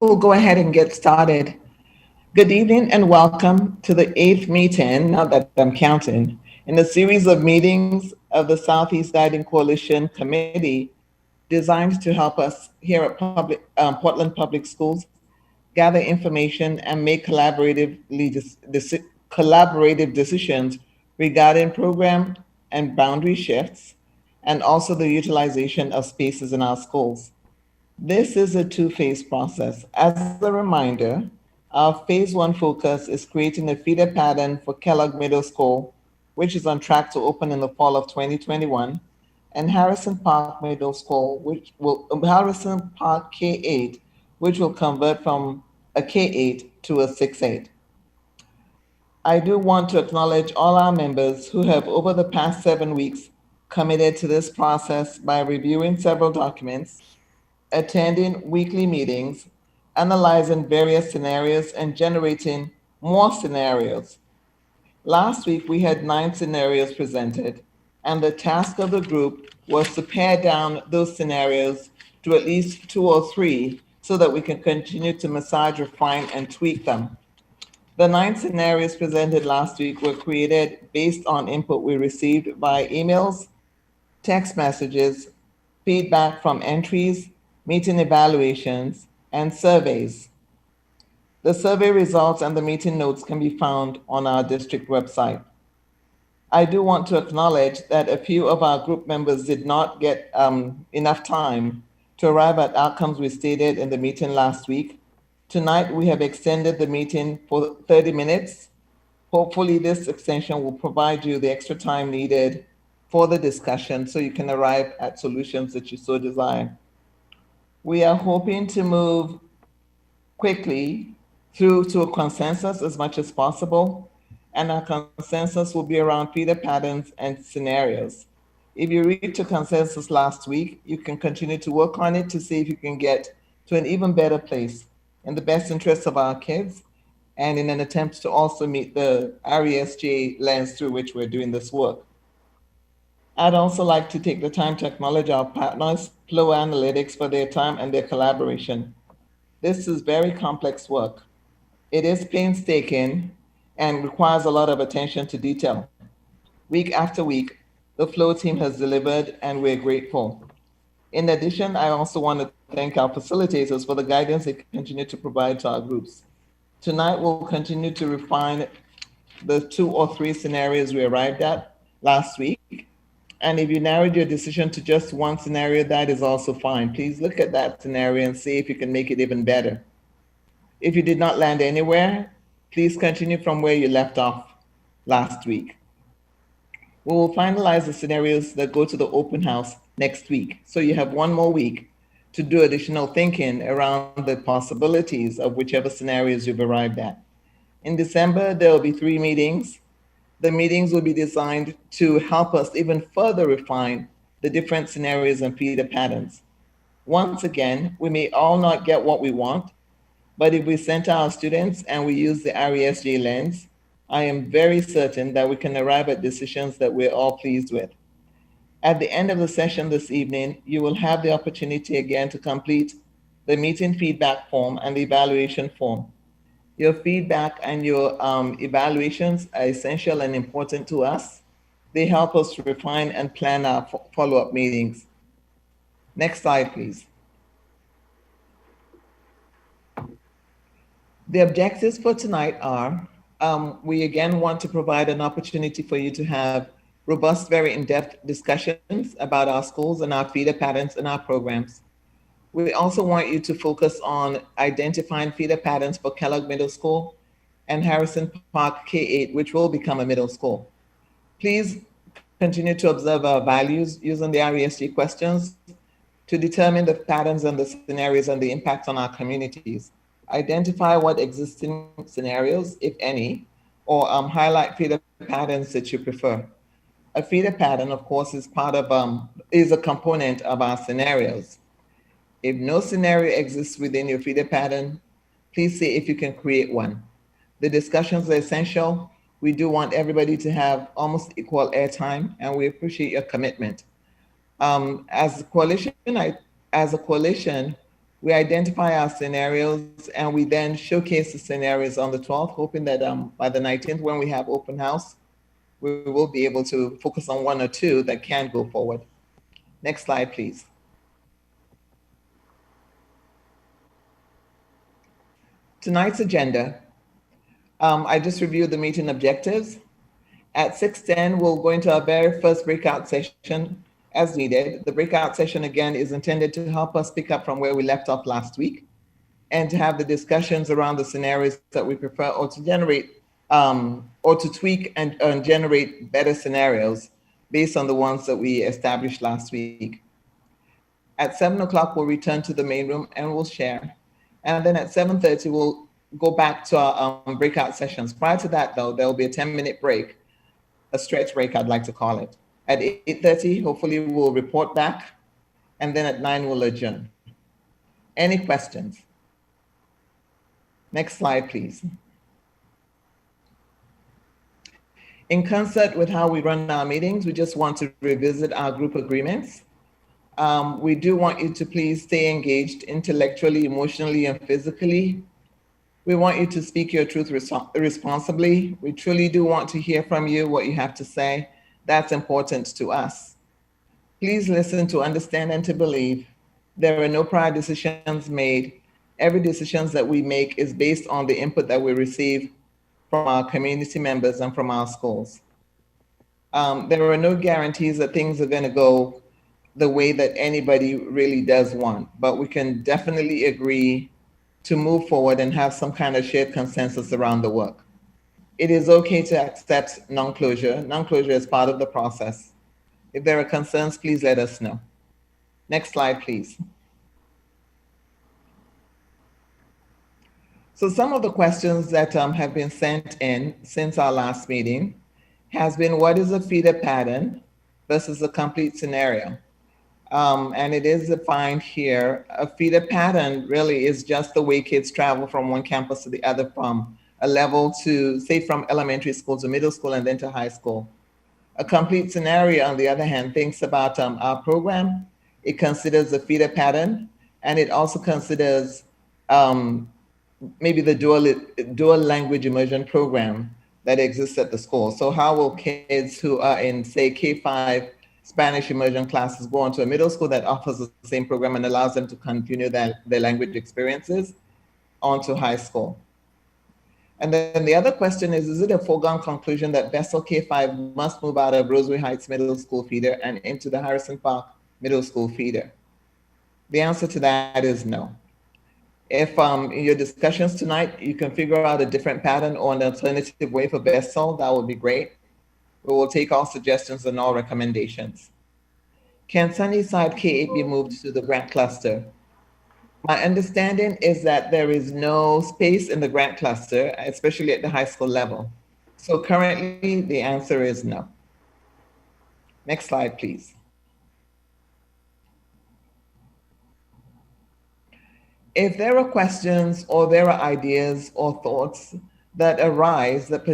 We'll go ahead and get started. Good evening and welcome to the eighth meeting, now that I'm counting, in a series of meetings of the Southeast Guiding Coalition Committee designed to help us here at Portland Public Schools gather information and make collaborative decisions regarding program and boundary shifts, and also the utilization of spaces in our schools. This is a two-phase process. As a reminder, our phase one focus is creating a feeder pattern for Kellogg Middle School, which is on track to open in the fall of 2021, and Harrison Park Middle School, Harrison Park K8, which will convert from a K8 to a 6-8. I do want to acknowledge all our members who have, over the past 7 weeks, committed to this process by reviewing several documents, attending weekly meetings, analyzing various scenarios, and generating more scenarios. Last week, we had 9 scenarios presented, and the task of the group was to pare down those scenarios to at least 2 or 3 so that we can continue to massage, refine, and tweak them. The 9 scenarios presented last week were created based on input we received via emails, text messages, feedback from entries, meeting evaluations, and surveys. The survey results and the meeting notes can be found on our district website. I do want to acknowledge that a few of our group members did not get enough time to arrive at outcomes we stated in the meeting last week. Tonight, we have extended the meeting for 30 minutes. Hopefully, this extension will provide you the extra time needed for the discussion so you can arrive at solutions that you so desire. We are hoping to move quickly through to a consensus as much as possible, and our consensus will be around feeder patterns and scenarios. If you reached a consensus last week, you can continue to work on it to see if you can get to an even better place in the best interest of our kids and in an attempt to also meet the RESJ lens through which we're doing this work. I'd also like to take the time to acknowledge our partners, Flow Analytics, for their time and their collaboration. This is very complex work. It is painstaking and requires a lot of attention to detail. Week after week, the Flow team has delivered, and we're grateful. In addition, I also want to thank our facilitators for the guidance they continue to provide to our groups. Tonight, we'll continue to refine the 2 or 3 scenarios we arrived at last week. And if you narrowed your decision to just one scenario, that is also fine. Please look at that scenario and see if you can make it even better. If you did not land anywhere, please continue from where you left off last week. We will finalize the scenarios that go to the open house next week. So you have one more week to do additional thinking around the possibilities of whichever scenarios you've arrived at. In December, there will be 3 meetings. The meetings will be designed to help us even further refine the different scenarios and feeder patterns. Once again, we may all not get what we want, but if we center our students and we use the RESJ lens, I am very certain that we can arrive at decisions that we're all pleased with. At the end of the session this evening, you will have the opportunity again to complete the meeting feedback form and the evaluation form. Your feedback and your evaluations are essential and important to us. They help us to refine and plan our follow-up meetings. Next slide, please. The objectives for tonight are, we again want to provide an opportunity for you to have robust, very in-depth discussions about our schools and our feeder patterns and our programs. We also want you to focus on identifying feeder patterns for Kellogg Middle School and Harrison Park K8, which will become a middle school. Please continue to observe our values using the RESG questions to determine the patterns and the scenarios and the impact on our communities. Identify what existing scenarios, if any, or highlight feeder patterns that you prefer. A feeder pattern, of course, is a component of our scenarios. If no scenario exists within your feeder pattern, please see if you can create one. The discussions are essential. We do want everybody to have almost equal airtime, and we appreciate your commitment. As a coalition, We identify our scenarios and we then showcase the scenarios on the 12th, hoping that by the 19th, when we have open house, we will be able to focus on one or two that can go forward. Next slide, please. Tonight's agenda. I just reviewed the meeting objectives. At 6:10, we'll go into our very first breakout session as needed. The breakout session, again, is intended to help us pick up from where we left off last week and to have the discussions around the scenarios that we prefer, or to generate or to tweak and generate better scenarios based on the ones that we established last week. At 7 o'clock, we'll return to the main room and we'll share. And then at 7:30, we'll go back to our breakout sessions. Prior to that, though, there will be a 10-minute break, a stretch break, I'd like to call it. At 8:30, hopefully we'll report back, and then at 9, we'll adjourn. Any questions? Next slide, please. In concert with how we run our meetings, we just want to revisit our group agreements. We do want you to please stay engaged intellectually, emotionally, and physically. We want you to speak your truth responsibly. We truly do want to hear from you what you have to say. That's important to us. Please listen to understand and to believe. There are no prior decisions made. Every decision that we make is based on the input that we receive from our community members and from our schools. There are no guarantees that things are going to go the way that anybody really does want, but we can definitely agree to move forward and have some kind of shared consensus around the work. It is okay to accept non-closure. Non-closure is part of the process. If there are concerns, please let us know. Next slide, please. So some of the questions that have been sent in since our last meeting has been, what is a feeder pattern versus a complete scenario? And it is defined here. A feeder pattern really is just the way kids travel from one campus to the other, from a level to, say, from elementary school to middle school and then to high school. A complete scenario, on the other hand, thinks about our program. It considers the feeder pattern, and it also considers maybe the dual language immersion program that exists at the school. So how will kids who are in, say, K-5 Spanish immersion classes go on to a middle school that offers the same program and allows them to continue their language experiences onto high school? And then the other question is it a foregone conclusion that Bessel K-5 must move out of Rosary Heights Middle School feeder and into the Harrison Park Middle School feeder? The answer to that is no. If in your discussions tonight, you can figure out a different pattern or an alternative way for Bessel, that would be great. We will take all suggestions and all recommendations. Can Sunnyside K-8 be moved to the grant cluster? My understanding is that there is no space in the grant cluster, especially at the high school level. So currently, the answer is no. Next slide, please. If there are questions or there are ideas or thoughts that arise that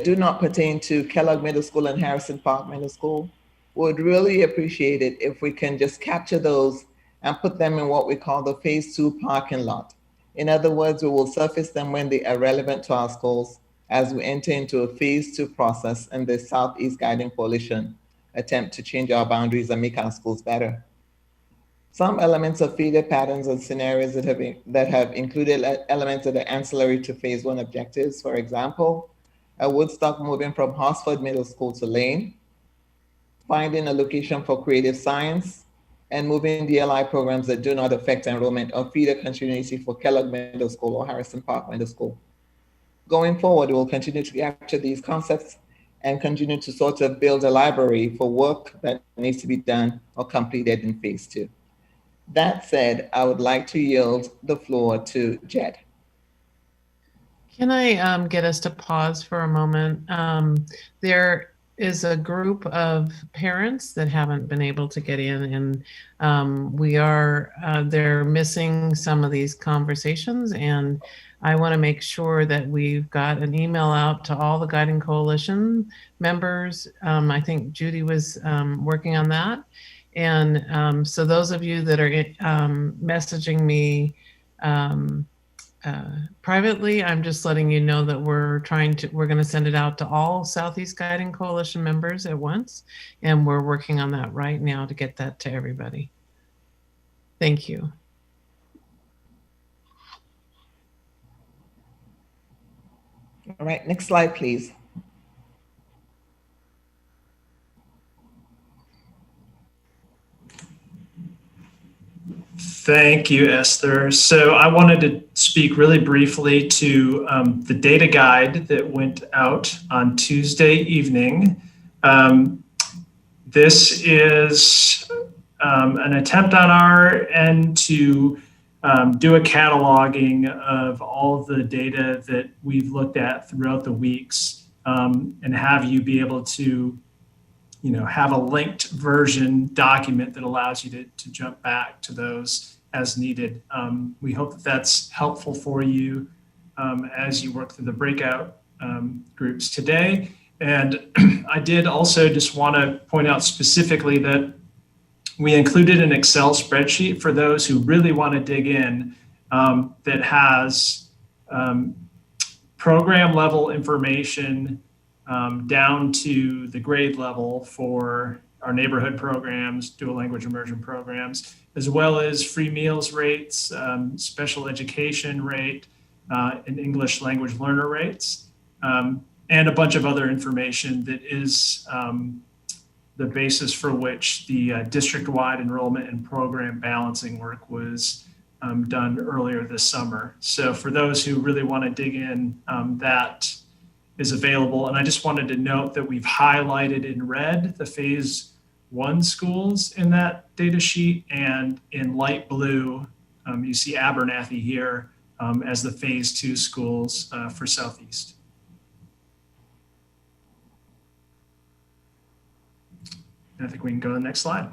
do not pertain to Kellogg Middle School and Harrison Park Middle School, would really appreciate it if we can just capture those and put them in what we call the phase 2 parking lot. In other words, we will surface them when they are relevant to our schools as we enter into a phase 2 process and the Southeast Guiding Coalition attempt to change our boundaries and make our schools better. Some elements of feeder patterns and scenarios that have included elements that are ancillary to phase 1 objectives. For example, a Woodstock moving from Horsford Middle School to Lane, finding a location for creative science, and moving DLI programs that do not affect enrollment or feeder continuity for Kellogg Middle School or Harrison Park Middle School. Going forward, we'll continue to capture these concepts and continue to sort of build a library for work that needs to be done or completed in phase 2. That said, I would like to yield the floor to Jed. Can I get us to pause for a moment? There is a group of parents that haven't been able to get in, and they're missing some of these conversations, and I want to make sure that we've got an email out to all the Guiding Coalition members. I think Judy was working on that. And so those of you that are messaging me privately, I'm just letting you know that we're going to send it out to all Southeast Guiding Coalition members at once. And we're working on that right now to get that to everybody. Thank you. All right, next slide, please. Thank you, Esther. So I wanted to speak really briefly to the data guide that went out on Tuesday evening. This is an attempt on our end to do a cataloging of all of the data that we've looked at throughout the weeks, and have you be able to have a linked version document that allows you to jump back to those as needed. We hope that that's helpful for you as you work through the breakout groups today. And I did also just want to point out specifically that we included an Excel spreadsheet for those who really want to dig in, that has program level information down to the grade level for our neighborhood programs, dual language immersion programs, as well as free meals rates, special education rate, and English language learner rates, and a bunch of other information that is the basis for which the district-wide enrollment and program balancing work was done earlier this summer. So for those who really want to dig in, that is available. And I just wanted to note that we've highlighted in red the phase 1 schools in that data sheet, and in light blue, you see Abernathy here as the phase 2 schools for Southeast. And I think we can go to the next slide.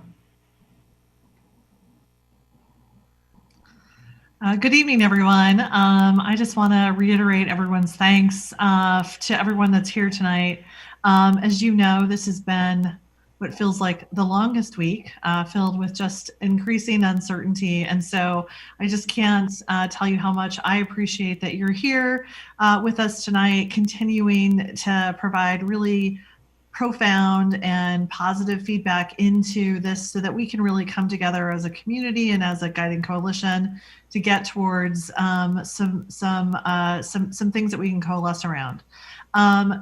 Good evening, everyone. I just want to reiterate everyone's thanks to everyone that's here tonight. As you know, this has been what feels like the longest week, filled with just increasing uncertainty. And so I just can't tell you how much I appreciate that you're here with us tonight, continuing to provide really profound and positive feedback into this so that we can really come together as a community and as a guiding coalition to get towards some things that we can coalesce around.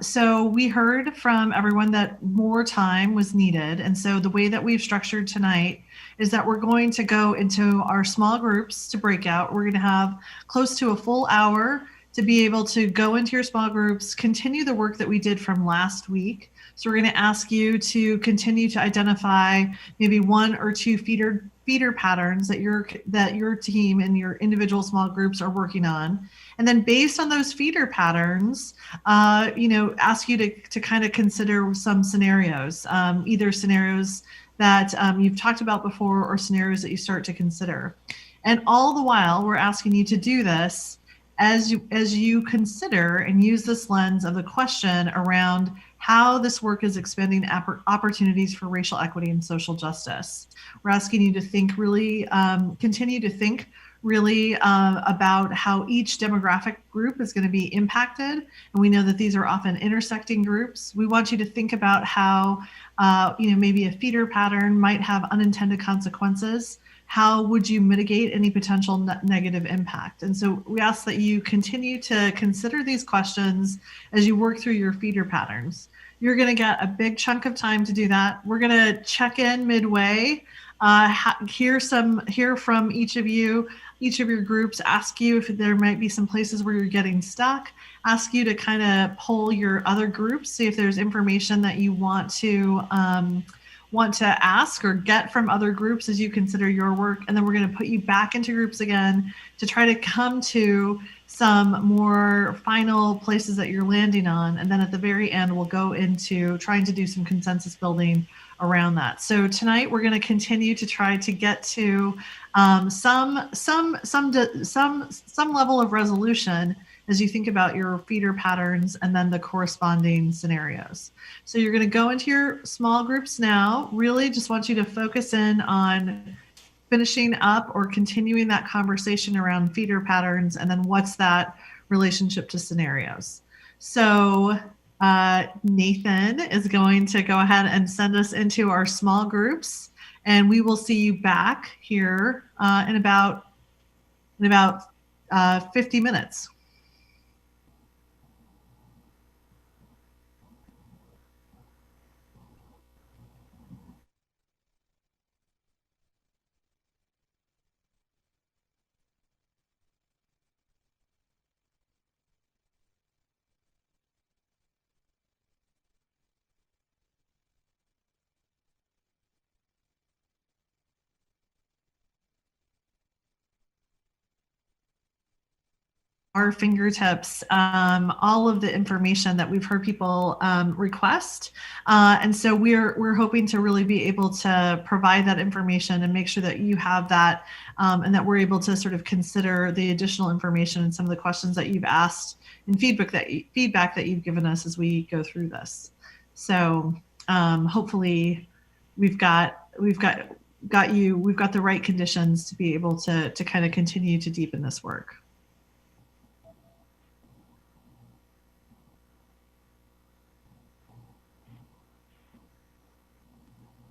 So we heard from everyone that more time was needed. And so the way that we've structured tonight is that we're going to go into our small groups to breakout. We're going to have close to a full hour to be able to go into your small groups, continue the work that we did from last week. So we're going to ask you to continue to identify maybe 1 or 2 feeder patterns that your team and your individual small groups are working on. And then based on those feeder patterns, ask you to kind of consider some scenarios, either scenarios that you've talked about before or scenarios that you start to consider. And all the while, we're asking you to do this as you consider and use this lens of the question around how this work is expanding opportunities for racial equity and social justice. We're asking you to think really, continue to think really about how each demographic group is going to be impacted. And we know that these are often intersecting groups. We want you to think about how, maybe a feeder pattern might have unintended consequences. How would you mitigate any potential negative impact? And so we ask that you continue to consider these questions as you work through your feeder patterns. You're going to get a big chunk of time to do that. We're going to check in midway, hear from each of your groups, ask you if there might be some places where you're getting stuck, ask you to kind of poll your other groups, see if there's information that you want to ask or get from other groups as you consider your work. And then we're going to put you back into groups again to try to come to some more final places that you're landing on. And then at the very end, we'll go into trying to do some consensus building around that. So tonight we're going to continue to try to get to some level of resolution as you think about your feeder patterns and then the corresponding scenarios. So you're going to go into your small groups now. Really just want you to focus in on finishing up or continuing that conversation around feeder patterns, and then what's that relationship to scenarios. So Nathan is going to go ahead and send us into our small groups, and we will see you back here in about 50 minutes. Our fingertips, all of the information that we've heard people request, and so we're hoping to really be able to provide that information and make sure that you have that, and that we're able to sort of consider the additional information and some of the questions that you've asked and feedback that you've given us as we go through this. So hopefully we've got the right conditions to be able to kind of continue to deepen this work.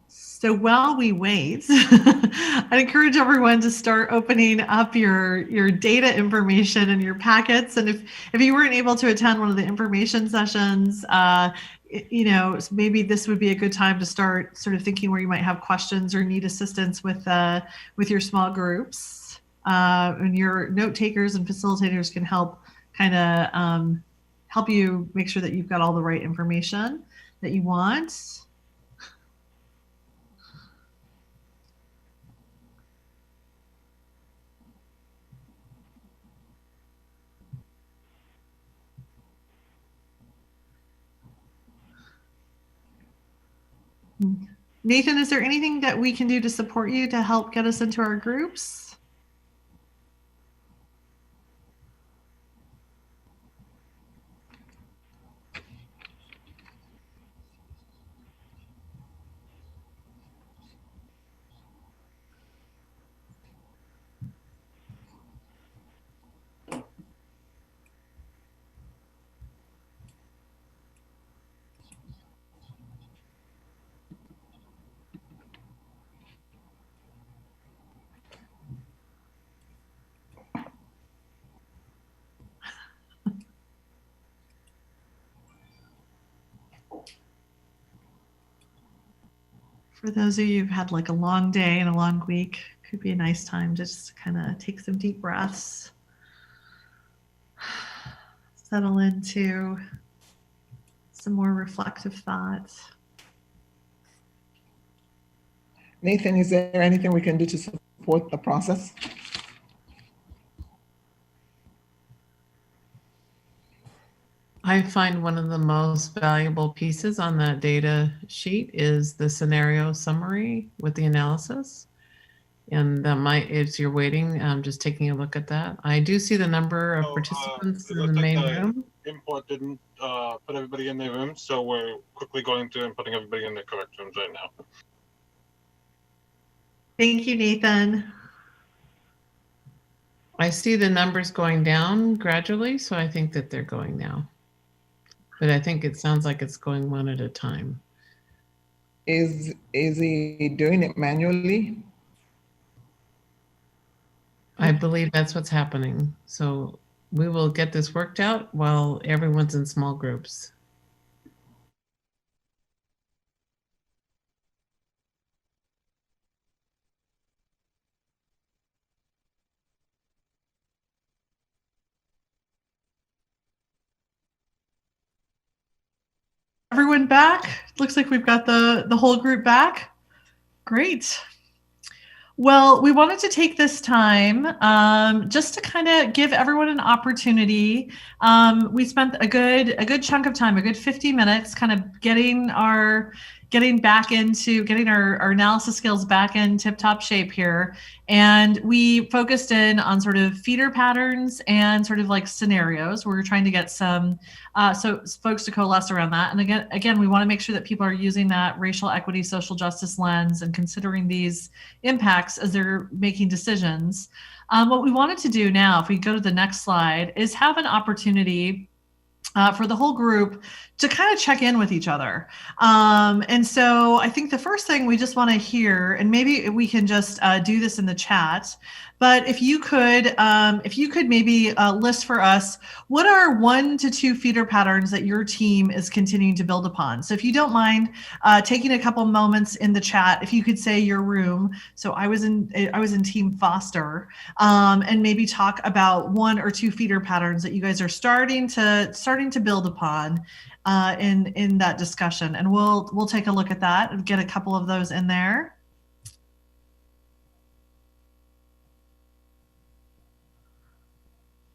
So while we wait, I'd encourage everyone to start opening up your data information and your packets. And if you weren't able to attend one of the information sessions, maybe this would be a good time to start sort of thinking where you might have questions or need assistance with your small groups. And your note takers and facilitators can help kind of help you make sure that you've got all the right information that you want. Nathan, is there anything that we can do to support you to help get us into our groups? For those of you who've had like a long day and a long week, could be a nice time to just kind of take some deep breaths, settle into some more reflective thoughts. Nathan, is there anything we can do to support the process? I find one of the most valuable pieces on that data sheet is the scenario summary with the analysis. And that might, if you're waiting, just taking a look at that. I do see the number of participants in the main room. Import didn't put everybody in their rooms, so we're quickly going through and putting everybody in their correct rooms right now. Thank you, Nathan. I see the numbers going down gradually, so I think that they're going now. But I think it sounds like it's going one at a time. Is he doing it manually? I believe that's what's happening. So we will get this worked out while everyone's in small groups. Everyone back? Looks like we've got the whole group back. Great. Well, we wanted to take this time just to kind of give everyone an opportunity. We spent a good chunk of time, a good 50 minutes, kind of getting our getting our analysis skills back in tip-top shape here. And we focused in on sort of feeder patterns and sort of like scenarios. We're trying to get some so folks to coalesce around that. And again, we want to make sure that people are using that racial equity, social justice lens and considering these impacts as they're making decisions. What we wanted to do now, if we go to the next slide, is have an opportunity for the whole group to kind of check in with each other. And so I think the first thing we just want to hear, and maybe we can just do this in the chat, but if you could maybe list for us, what are 1 to 2 feeder patterns that your team is continuing to build upon? So if you don't mind taking a couple moments in the chat, if you could say your room. So I was in Team Foster, and maybe talk about 1 or 2 feeder patterns that you guys are starting to build upon in that discussion. And we'll take a look at that and get a couple of those in there.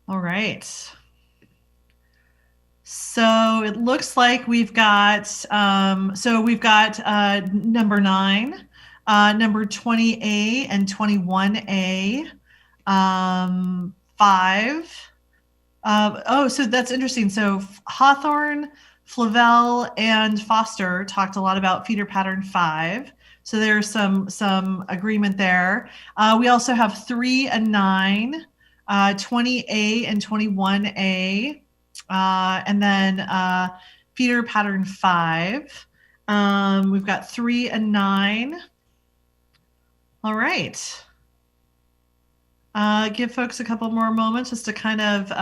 All right. So it looks like we've got number 9, number 20A and 21A, 5. So that's interesting. So Hawthorne, Flavel, and Foster talked a lot about feeder pattern 5. So there's some agreement there. We also have 3 and 9. 20A and 21A, and then feeder pattern 5. We've got 3 and 9. All right. Give folks a couple more moments just to kind of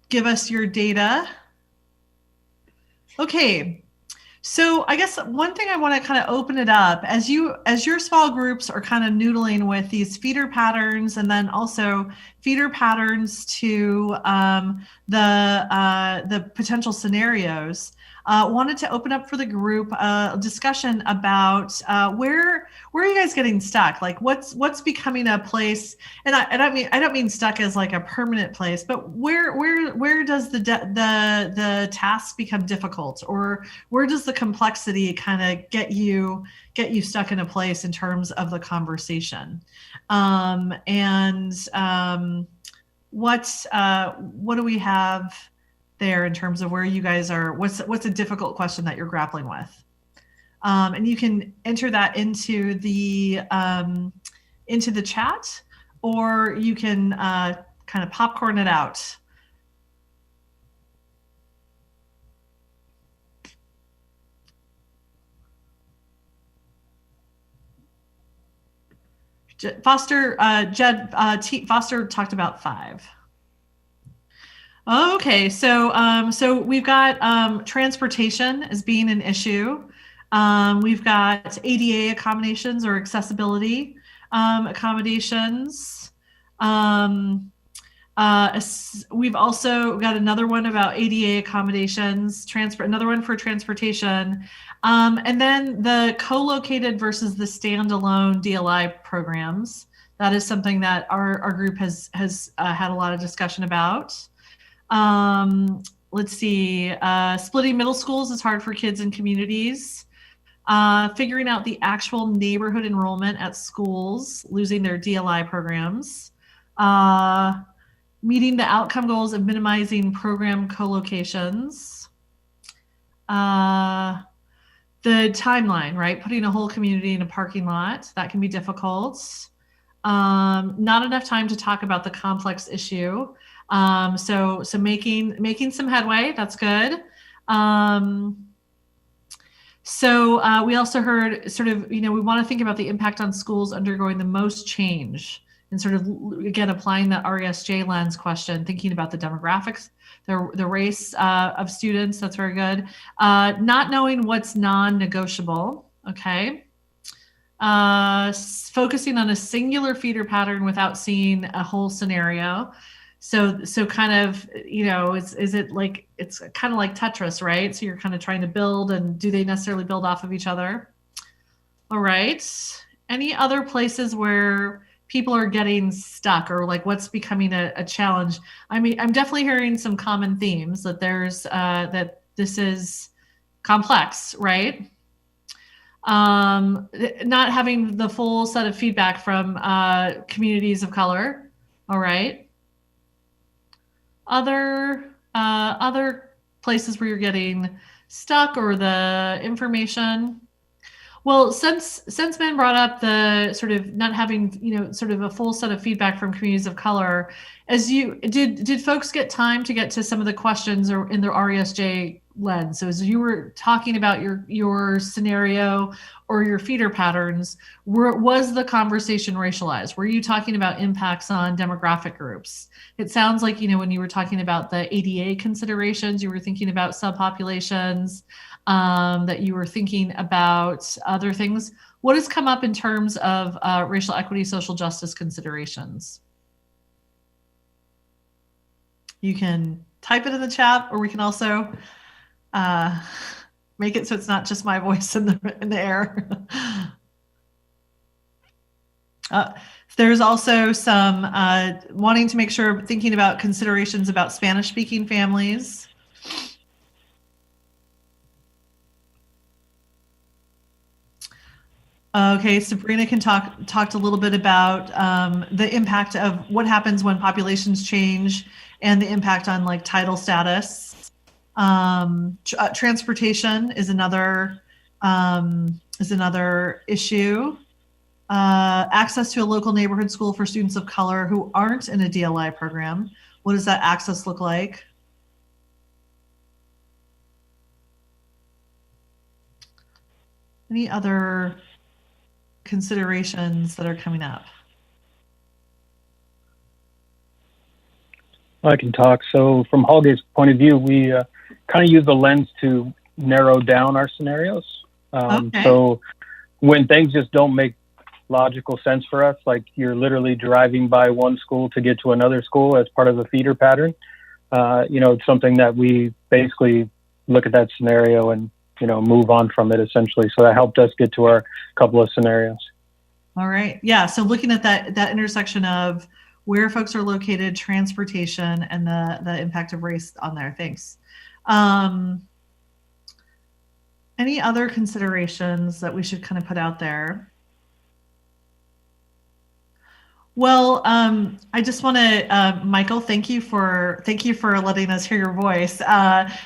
give us your data. Okay. So I guess one thing I want to kind of open it up as your small groups are kind of noodling with these feeder patterns and then also feeder patterns to the potential scenarios. Wanted to open up for the group a discussion about where are you guys getting stuck? Like what's becoming a place? And I don't mean stuck as like a permanent place, but where does the task become difficult, or where does the complexity kind of get you stuck in a place in terms of the conversation? What do we have there in terms of where you guys are? What's a difficult question that you're grappling with? And you can enter that into the chat, or you can kind of popcorn it out. Foster talked about 5. Okay, so we've got transportation as being an issue. We've got ADA accommodations or accessibility accommodations. We've also got another one about ADA accommodations, another one for transportation, and then the co-located versus the standalone DLI programs. That is something that our group has had a lot of discussion about. Let's see, splitting middle schools is hard for kids and communities. Figuring out the actual neighborhood enrollment at schools, losing their DLI programs. Meeting the outcome goals of minimizing program co-locations. The timeline, right? Putting a whole community in a parking lot, that can be difficult. Not enough time to talk about the complex issue. So making some headway, that's good. So we also heard sort of, we want to think about the impact on schools undergoing the most change, and sort of, again, applying that RESJ lens question, thinking about the demographics, the race of students, that's very good. Not knowing what's non-negotiable, okay. Focusing on a singular feeder pattern without seeing a whole scenario. So kind of, is it like, it's kind of like Tetris, right? So you're kind of trying to build, and do they necessarily build off of each other? All right. Any other places where people are getting stuck, or like what's becoming a challenge? I mean, I'm definitely hearing some common themes that there's, that this is complex, right? Not having the full set of feedback from communities of color. All right. Other places where you're getting stuck or the information. Well, since Ben brought up the sort of not having, sort of a full set of feedback from communities of color, as you did folks get time to get to some of the questions or in their RESJ lens? So as you were talking about your scenario or your feeder patterns, was the conversation racialized? Were you talking about impacts on demographic groups? It sounds like, when you were talking about the ADA considerations, you were thinking about subpopulations, that you were thinking about other things. What has come up in terms of racial equity, social justice considerations? You can type it in the chat, or we can also make it so it's not just my voice in the air. There's also some wanting to make sure, thinking about considerations about Spanish-speaking families. Okay, Sabrina talked a little bit about the impact of what happens when populations change and the impact on like tidal status. Transportation is another issue. Access to a local neighborhood school for students of color who aren't in a DLI program. What does that access look like? Any other considerations that are coming up? I can talk. So from Holgate's point of view, we kind of use the lens to narrow down our scenarios. Okay. So when things just don't make logical sense for us, like you're literally driving by one school to get to another school as part of a feeder pattern, it's something that we basically look at that scenario and move on from it essentially. So that helped us get to our couple of scenarios. All right. Yeah. So looking at that intersection of where folks are located, transportation, and the impact of race on there. Thanks. Any other considerations that we should kind of put out there? Well, I just want to, Michael, thank you for letting us hear your voice.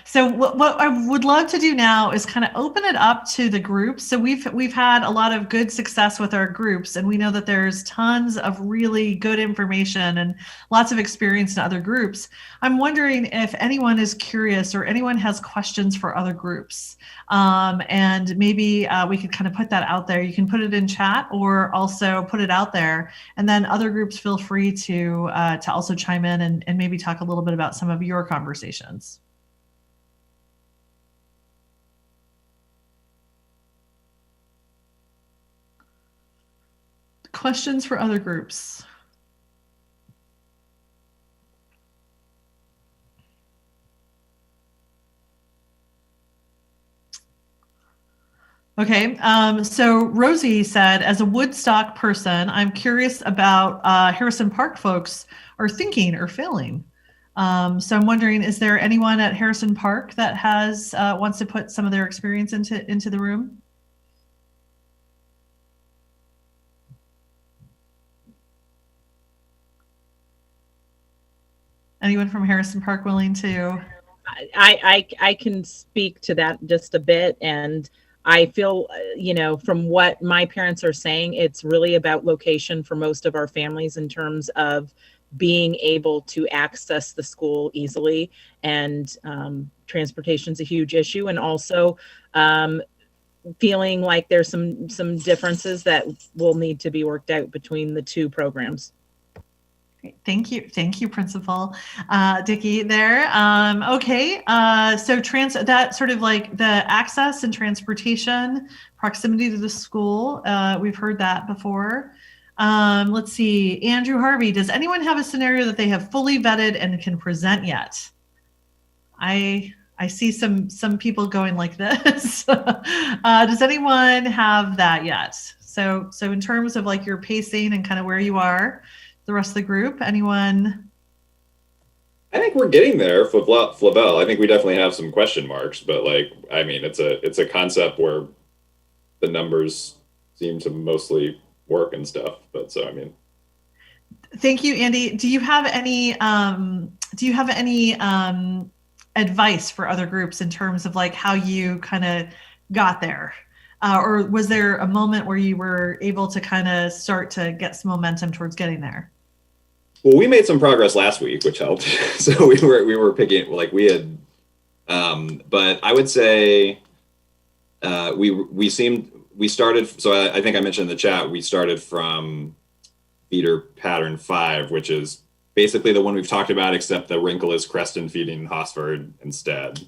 So what I would love to do now is kind of open it up to the groups. So we've had a lot of good success with our groups, and we know that there's tons of really good information and lots of experience in other groups. I'm wondering if anyone is curious or anyone has questions for other groups. And maybe we could kind of put that out there. You can put it in chat or also put it out there, and then other groups feel free to also chime in and maybe talk a little bit about some of your conversations. Questions for other groups? Okay, so Rosie said, as a Woodstock person, I'm curious about Harrison Park folks are thinking or feeling. So I'm wondering, is there anyone at Harrison Park that has wants to put some of their experience into the room? Anyone from Harrison Park willing to? I can speak to that just a bit, and I feel, from what my parents are saying, it's really about location for most of our families in terms of being able to access the school easily, and transportation is a huge issue, and also feeling like there's some differences that will need to be worked out between the two programs. Thank you, Principal Dickey there. Okay, so that sort of like the access and transportation, proximity to the school, we've heard that before. Let's see, Andrew Harvey, does anyone have a scenario that they have fully vetted and can present yet? I see some people going like this. Does anyone have that yet? So in terms of like your pacing and kind of where you are, the rest of the group, anyone? I think we're getting there, Flavel. I think we definitely have some question marks, but it's a concept where the numbers seem to mostly work and stuff. But so, I mean. Thank you, Andy. Do you have any advice for other groups in terms of like how you kind of got there? Or was there a moment where you were able to kind of start to get some momentum towards getting there? Well, we made some progress last week, which helped. So we were picking, like we had, but I would say we started. So I think I mentioned in the chat, we started from feeder pattern 5, which is basically the one we've talked about, except the wrinkle is Creston feeding Hosford instead,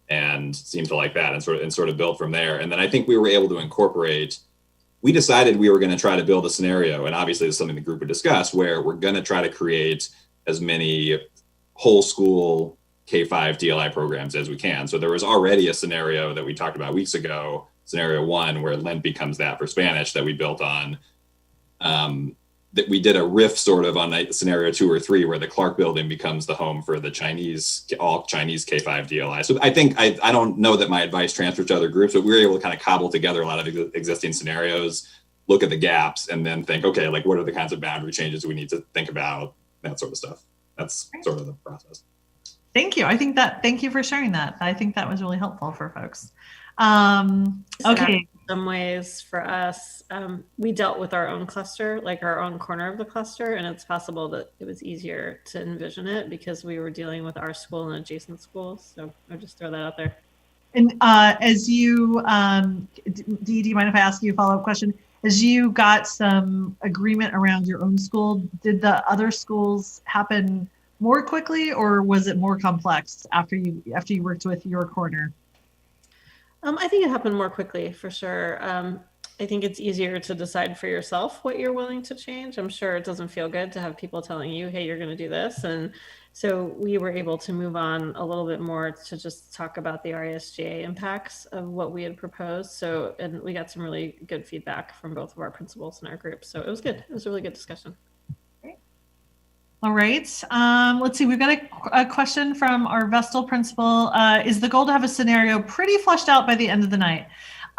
and seemed to like that, and sort of built from there. And then I think we were able to incorporate. We decided we were going to try to build a scenario, and obviously it's something the group would discuss, where we're going to try to create as many whole school K-5 DLI programs as we can. So there was already a scenario that we talked about weeks ago, scenario 1, where Lent becomes that for Spanish, that we built on. That we did a riff sort of on scenario 2 or 3, where the Clark building becomes the home for the all Chinese K-5 DLI. So I think, I don't know that my advice transfers to other groups, but we were able to kind of cobble together a lot of existing scenarios, look at the gaps, and then think, okay, like what are the kinds of boundary changes we need to think about, that sort of stuff. That's sort of the process. Thank you. Thank you for sharing that. I think that was really helpful for folks. Okay. In some ways for us, we dealt with our own cluster, like our own corner of the cluster, and it's possible that it was easier to envision it because we were dealing with our school and adjacent schools. So I'll just throw that out there. And as you, Dee, do you mind if I ask you a follow-up question? As you got some agreement around your own school, did the other schools happen more quickly, or was it more complex after you worked with your corner? I think it happened more quickly, for sure. I think it's easier to decide for yourself what you're willing to change. I'm sure it doesn't feel good to have people telling you, hey, you're going to do this. And so we were able to move on a little bit more to just talk about the RESGA impacts of what we had proposed. So, and we got some really good feedback from both of our principals in our group. So it was good. It was a really good discussion. All right. Let's see. We've got a question from our Vestal principal. Is the goal to have a scenario pretty fleshed out by the end of the night?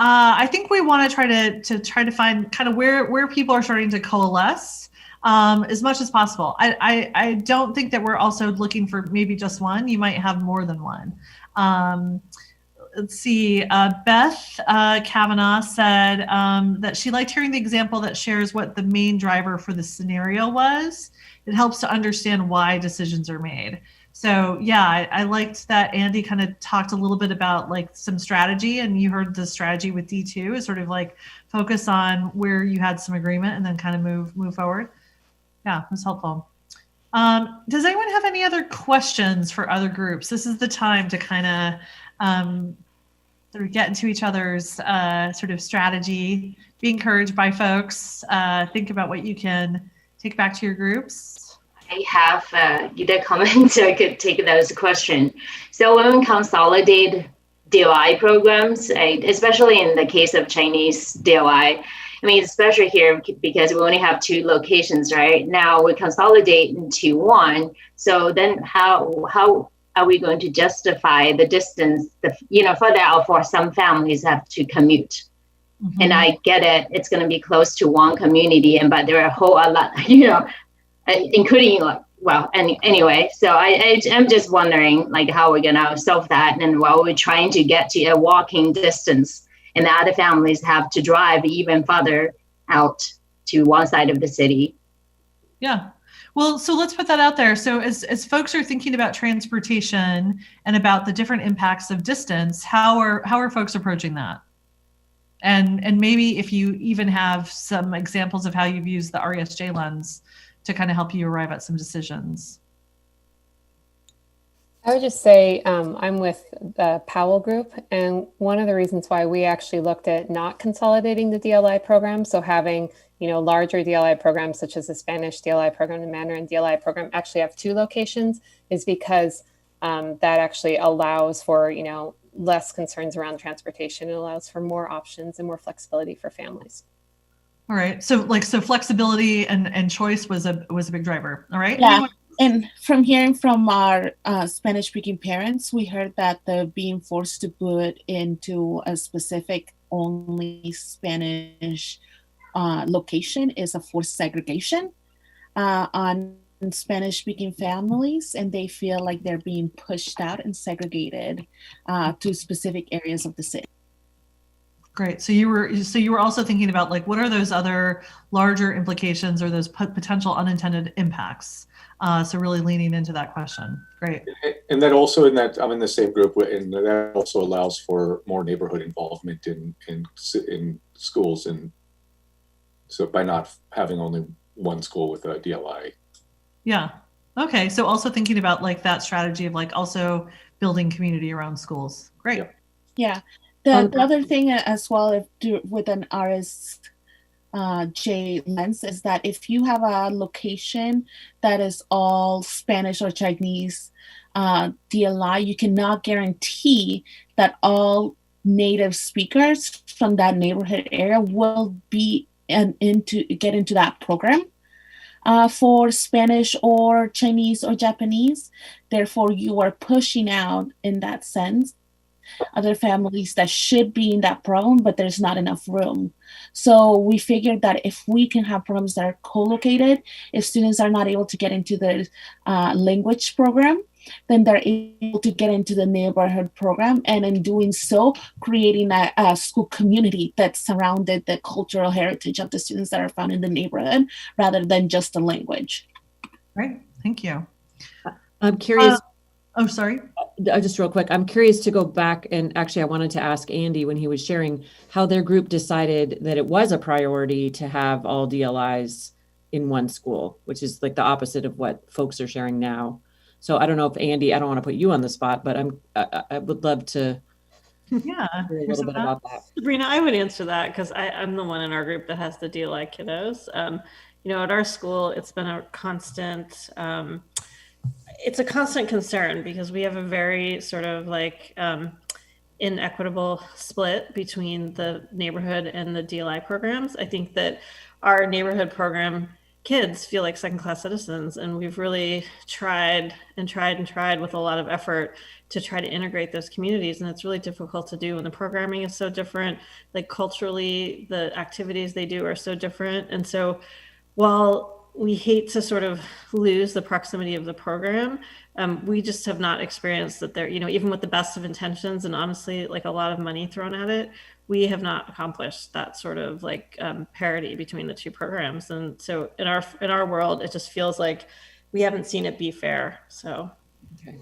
I think we want to try to find kind of where people are starting to coalesce as much as possible. I don't think that we're also looking for maybe just one. You might have more than one. Let's see. Beth Kavanaugh said that she liked hearing the example that shares what the main driver for the scenario was. It helps to understand why decisions are made. So yeah, I liked that Andy kind of talked a little bit about like some strategy, and you heard the strategy with D2 is sort of like focus on where you had some agreement and then kind of move forward. Yeah, it was helpful. Does anyone have any other questions for other groups? This is the time to kind of sort of get into each other's sort of strategy, be encouraged by folks, think about what you can take back to your groups. I have either comment I could take that as a question. So when we consolidate DOI programs, especially in the case of Chinese DOI, I mean, especially here because we only have 2 locations, right? Now we consolidate into 1. So then how are we going to justify the distance, further out for some families have to commute? Mm-hmm. And I get it, it's going to be close to one community, but there are a whole lot, including anyway. So I'm just wondering like how we're going to solve that. And while we're trying to get to a walking distance, and the other families have to drive even further out to one side of the city. Yeah. Well, so let's put that out there. So as folks are thinking about transportation and about the different impacts of distance, how are folks approaching that? And maybe if you even have some examples of how you've used the RESJ lens to kind of help you arrive at some decisions. I would just say I'm with the Powell group, and one of the reasons why we actually looked at not consolidating the DLI program, so having larger DLI programs such as the Spanish DLI program and Mandarin DLI program actually have 2 locations, is because that actually allows for less concerns around transportation. It allows for more options and more flexibility for families. All right. So flexibility and choice was a big driver. All right. Yeah. And from hearing from our Spanish-speaking parents, we heard that the being forced to put into a specific only Spanish location is a forced segregation on Spanish-speaking families, and they feel like they're being pushed out and segregated to specific areas of the city. Great. So you were also thinking about like what are those other larger implications or those potential unintended impacts? So really leaning into that question. Great. And that also I'm in the same group, and that also allows for more neighborhood involvement in schools, and so by not having only one school with a DLI. Yeah. Okay. So also thinking about like that strategy of like also building community around schools. Great. Yeah. The other thing as well with an RSJ lens is that if you have a location that is all Spanish or Chinese DLI, you cannot guarantee that all native speakers from that neighborhood area will be get into that program for Spanish or Chinese or Japanese. Therefore, you are pushing out in that sense other families that should be in that program, but there's not enough room. So we figured that if we can have programs that are co-located, if students are not able to get into the language program, then they're able to get into the neighborhood program, and in doing so, creating a school community that surrounded the cultural heritage of the students that are found in the neighborhood, rather than just the language. Great, thank you. I'm curious. Oh, sorry. Just real quick, I'm curious to go back, and actually I wanted to ask Andy when he was sharing how their group decided that it was a priority to have all DLIs in one school, which is like the opposite of what folks are sharing now. So I don't know if Andy, I don't want to put you on the spot, but I would love to hear a little bit about that. Sabrina, I would answer that because I'm the one in our group that has the DLI kiddos. At our school, it's been a constant it's a constant concern because we have a very sort of like inequitable split between the neighborhood and the DLI programs. I think that our neighborhood program kids feel like second-class citizens, and we've really tried with a lot of effort to try to integrate those communities, and it's really difficult to do when the programming is so different. Like culturally, the activities they do are so different, and so while we hate to sort of lose the proximity of the program, we just have not experienced that there, even with the best of intentions and honestly, like a lot of money thrown at it, we have not accomplished that sort of like parity between the two programs. And so in our world, it just feels like we haven't seen it be fair. So. Okay.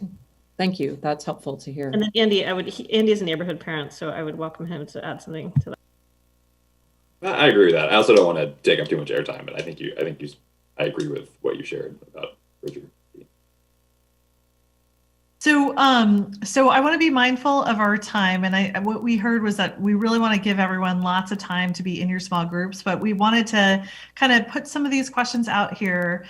Thank you. That's helpful to hear. And then Andy, Andy's a neighborhood parent, so I would welcome him to add something to that. I agree with that. I also don't want to take up too much airtime, but I agree with what you shared about Richard. So I want to be mindful of our time, and what we heard was that we really want to give everyone lots of time to be in your small groups, but we wanted to kind of put some of these questions out here.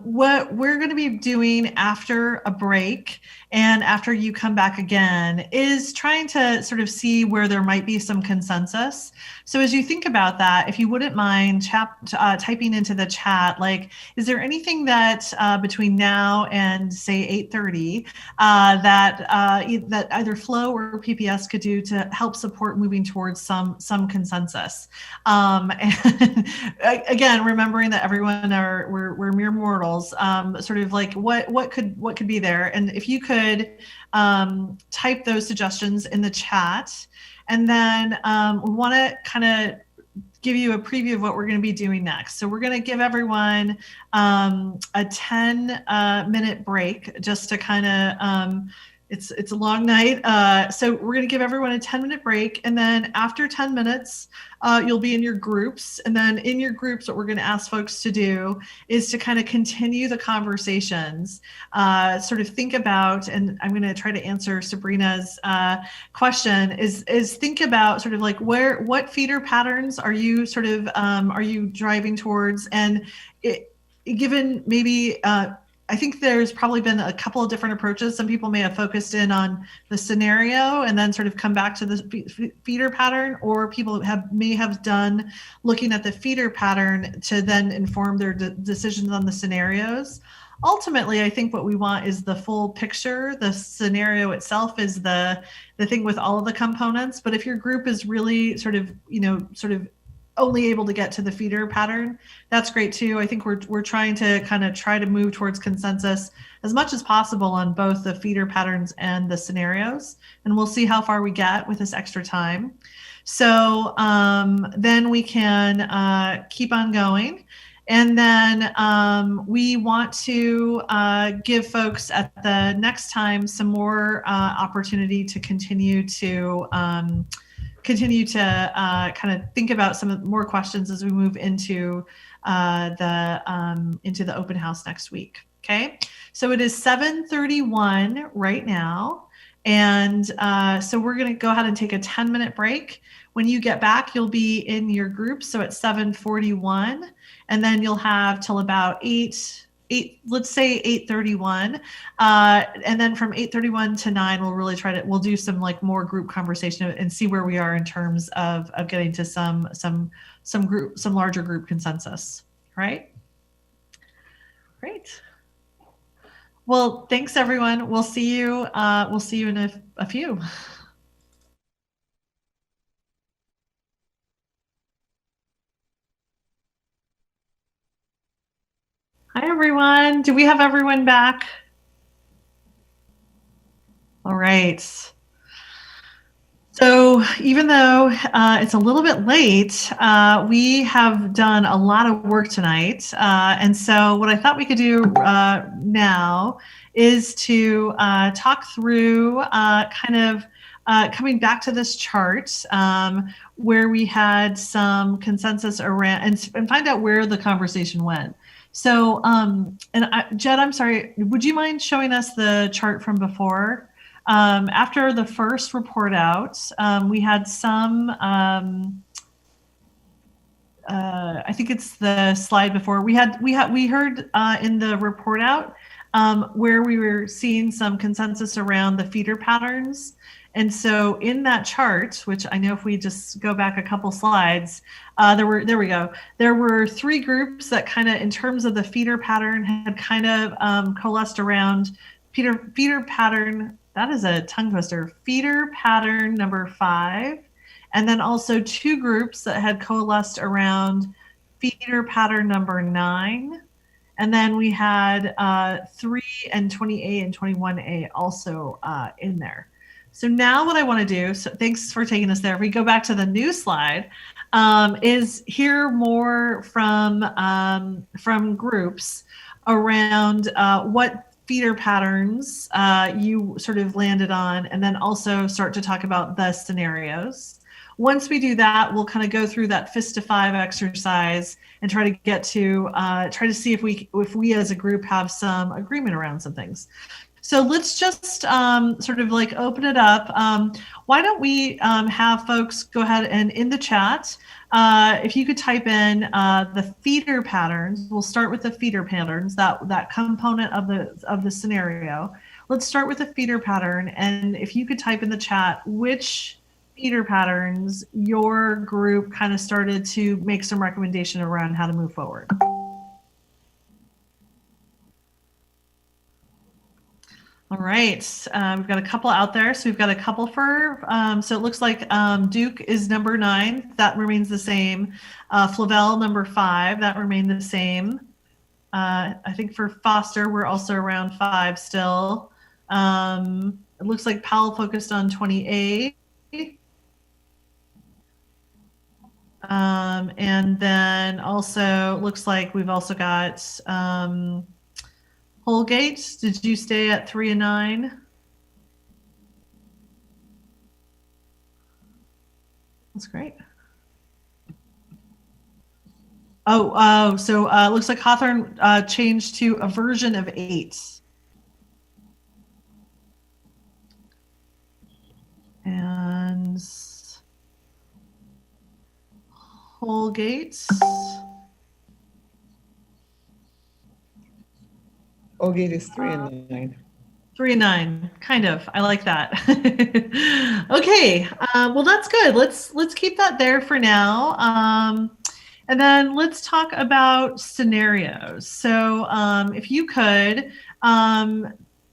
What we're going to be doing after a break and after you come back again is trying to sort of see where there might be some consensus. So as you think about that, if you wouldn't mind typing into the chat, like, is there anything that between now and say 8:30 that either Flow or PPS could do to help support moving towards some consensus? And again, remembering that everyone we're mere mortals. Sort of like what could be there, and if you could type those suggestions in the chat, and then we want to kind of give you a preview of what we're going to be doing next. So we're going to give everyone a 10-minute break just to kind of, it's a long night. So we're going to give everyone a 10-minute break. And then after 10 minutes, you'll be in your groups. And then in your groups, what we're going to ask folks to do is to kind of continue the conversations, sort of think about, and I'm going to try to answer Sabrina's question, is think about sort of like what feeder patterns are you sort of, are you driving towards? And given maybe I think there's probably been a couple of different approaches. Some people may have focused in on the scenario and then sort of come back to the feeder pattern, or people may have done looking at the feeder pattern to then inform their decisions on the scenarios. Ultimately, I think what we want is the full picture. The scenario itself is the thing with all of the components. But if your group is really sort of only able to get to the feeder pattern, that's great too. I think we're trying to move towards consensus as much as possible on both the feeder patterns and the scenarios, and we'll see how far we get with this extra time. So then we can keep on going. And then we want to give folks at the next time some more opportunity to continue to kind of think about some more questions as we move into the open house next week. Okay, so it is 7:31 right now, and so we're going to go ahead and take a 10-minute break. When you get back, you'll be in your group. So at 7:41, and then you'll have till about 8:31, and then from 8:31 to 9, we'll do some more group conversation and see where we are in terms of getting to some larger group consensus. Right? Great. Well, thanks everyone. We'll see you in a few. Hi, everyone. Do we have everyone back? All right. So even though it's a little bit late, we have done a lot of work tonight. And so what I thought we could do now is to talk through coming back to this chart where we had some consensus around and find out where the conversation went. So, Jed, I'm sorry, would you mind showing us the chart from before? After the first report out, we had some, I think it's the slide before, we heard in the report out where we were seeing some consensus around the feeder patterns. And so in that chart, which I know if we just go back a couple slides, there we go. There were three groups that in terms of the feeder pattern had coalesced around feeder pattern, that is a tongue twister, feeder pattern number 5. And then also two groups that had coalesced around feeder pattern number 9. And then we had 3 and 20A and 21A also in there. So now what I want to do, so thanks for taking us there. If we go back to the new slide, is hear more from groups around what feeder patterns you sort of landed on, and then also start to talk about the scenarios. Once we do that, we'll kind of go through that fist to 5 exercise and try to get to try to see if we as a group have some agreement around some things. So let's just sort of open it up. Why don't we have folks go ahead and in the chat, if you could type in the feeder patterns. We'll start with the feeder patterns, that component of the scenario. Let's start with the feeder pattern, and if you could type in the chat which feeder patterns your group kind of started to make some recommendation around how to move forward. All right, we've got a couple out there. So we've got a couple for, so it looks like Duke is number 9. That remains the same. Flavel number 5, that remained the same. I think for Foster, we're also around 5 still. It looks like Powell focused on 28. And then also looks like we've also got Holgate, did you stay at 3 and 9? That's great. So it looks like Hawthorne changed to a version of 8. And Holgate. Holgate is 3 and 9. 3 and 9, kind of. I like that. Okay, well that's good. Let's keep that there for now. And then let's talk about scenarios. So if you could,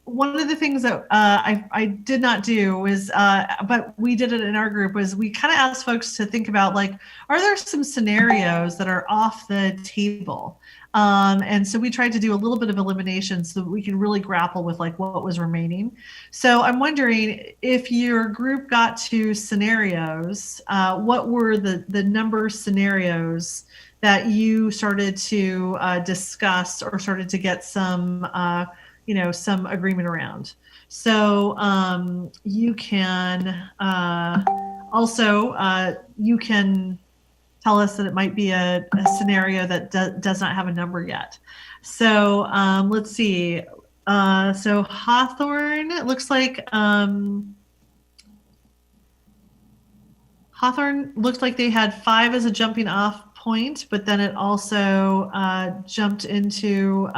one of the things that I did not do was, but we did it in our group, was we kind of asked folks to think about, like, are there some scenarios that are off the table? And so we tried to do a little bit of elimination so that we can really grapple with like what was remaining. So I'm wondering if your group got to scenarios, what were the number of scenarios that you started to discuss or started to get some, some agreement around? So you can also, you can tell us that it might be a scenario that does not have a number yet. So let's see. So Hawthorne, it looks like Hawthorne looks like they had 5 as a jumping off point, but then it also jumped into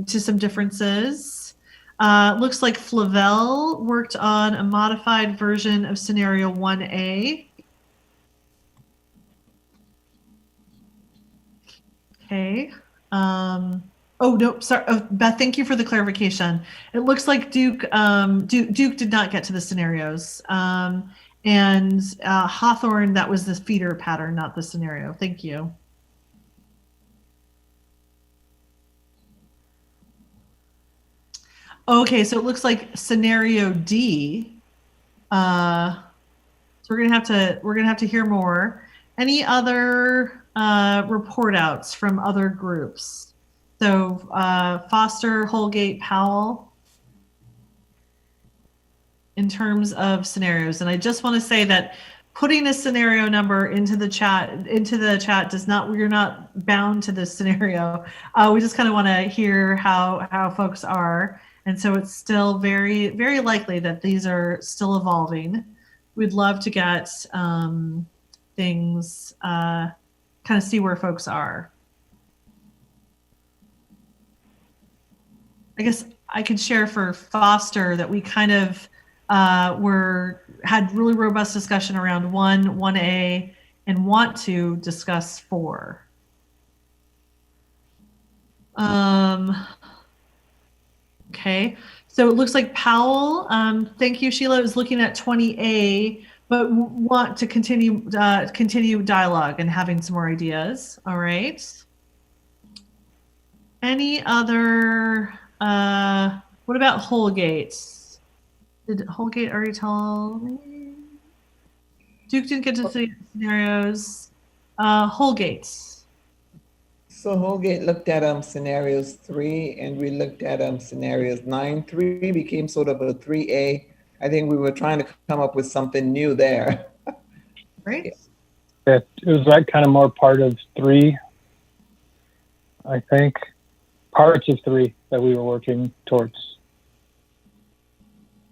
some differences. Looks like Flavel worked on a modified version of scenario 1A. Okay. Oh no, sorry, Beth. Thank you for the clarification. It looks like Duke did not get to the scenarios, and Hawthorne, that was the feeder pattern, not the scenario. Thank you. Okay, so it looks like scenario D. So we're gonna have to hear more. Any other report outs from other groups? So Foster, Holgate, Powell, in terms of scenarios. And I just want to say that putting a scenario number into the chat does not, we're not bound to this scenario. We just kind of want to hear how folks are. And so it's still very, very likely that these are still evolving. We'd love to get things, kind of see where folks are. I guess I could share for Foster that we kind of had really robust discussion around 1A, and want to discuss 4. Okay, so it looks like Powell, thank you, Sheila, is looking at 20A, but want to continue dialogue and having some more ideas. All right. Any other, what about Holgate? Did Holgate already tell me? Duke didn't get to see scenarios. Holgate. So Holgate looked at scenarios 3, and we looked at scenarios 9. 3 became sort of a 3A. I think we were trying to come up with something new there. Right. It was like kind of more part of 3, I think. Parts of 3 that we were working towards.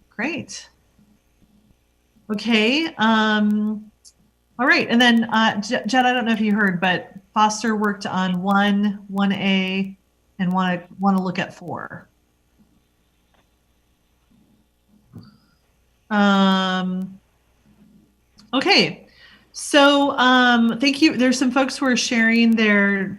Great. Okay. All right. And then Jed, I don't know if you heard, but Foster worked on 1A, and want to look at 4. Okay. So thank you. There's some folks who are sharing their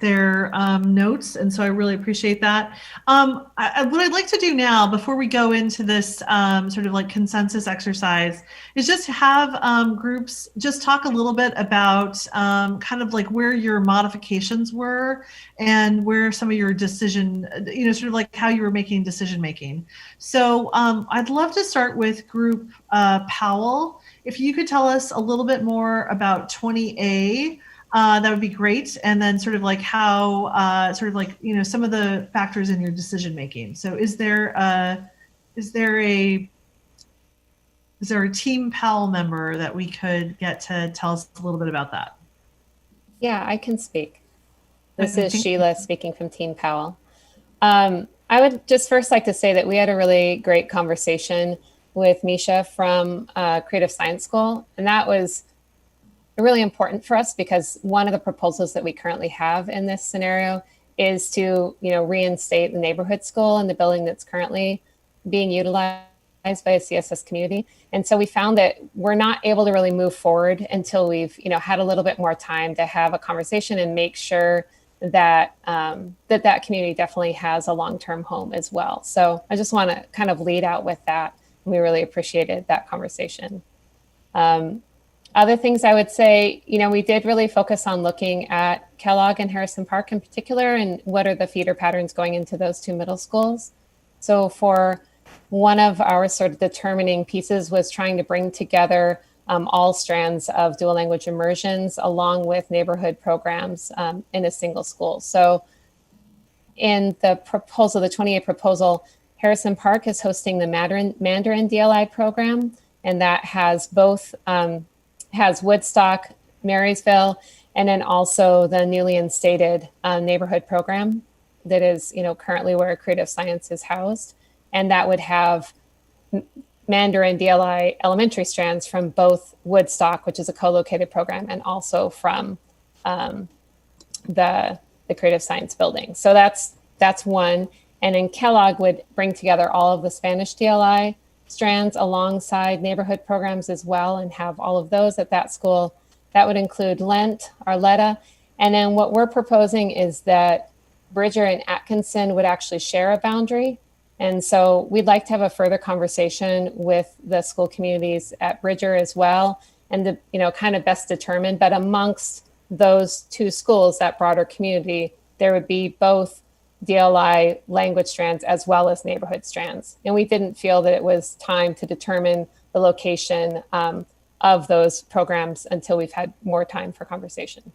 notes, and so I really appreciate that. What I'd like to do now, before we go into this sort of like consensus exercise, is just have groups just talk a little bit about kind of like where your modifications were and where some of your decision, sort of like how you were making decision making. So I'd love to start with group Powell. If you could tell us a little bit more about 20A, that would be great. And then sort of like how, some of the factors in your decision making. So is there a Team Powell member that we could get to tell us a little bit about that? Yeah, I can speak. This is Sheila speaking from Team Powell. I would just first like to say that we had a really great conversation with Misha from Creative Science School. And that was really important for us because one of the proposals that we currently have in this scenario is to, reinstate the neighborhood school in the building that's currently being utilized by a CSS community. And so we found that we're not able to really move forward until we've, had a little bit more time to have a conversation and make sure that that community definitely has a long-term home as well. So I just want to kind of lead out with that. We really appreciated that conversation. Other things I would say, we did really focus on looking at Kellogg and Harrison Park in particular, and what are the feeder patterns going into those two middle schools. So for one of our sort of determining pieces was trying to bring together all strands of dual language immersions along with neighborhood programs in a single school. So in the proposal, the 28 proposal, Harrison Park is hosting the Mandarin DLI program, and that has both, has Woodstock, Marysville, and then also the newly instated neighborhood program that is, currently where Creative Science is housed. And that would have Mandarin DLI elementary strands from both Woodstock, which is a co-located program, and also from the Creative Science building. So that's one. And then Kellogg would bring together all of the Spanish DLI strands alongside neighborhood programs as well, and have all of those at that school. That would include Lent, Arletta. And then what we're proposing is that Bridger and Atkinson would actually share a boundary. And so we'd like to have a further conversation with the school communities at Bridger as well, and to, kind of best determine, but amongst those two schools, that broader community, there would be both DLI language strands as well as neighborhood strands. And we didn't feel that it was time to determine the location of those programs until we've had more time for conversation.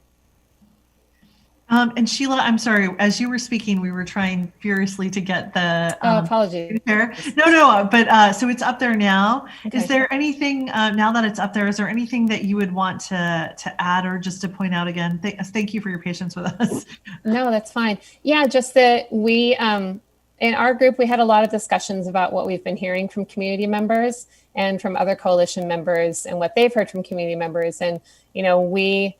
And Sheila, I'm sorry, as you were speaking, we were trying furiously to get the apologies. No, but so it's up there now. Okay. Is there anything now that it's up there? Is there anything that you would want to add or just to point out again? Thank you for your patience with us. No, that's fine. Yeah, just that we in our group we had a lot of discussions about what we've been hearing from community members and from other coalition members and what they've heard from community members, and we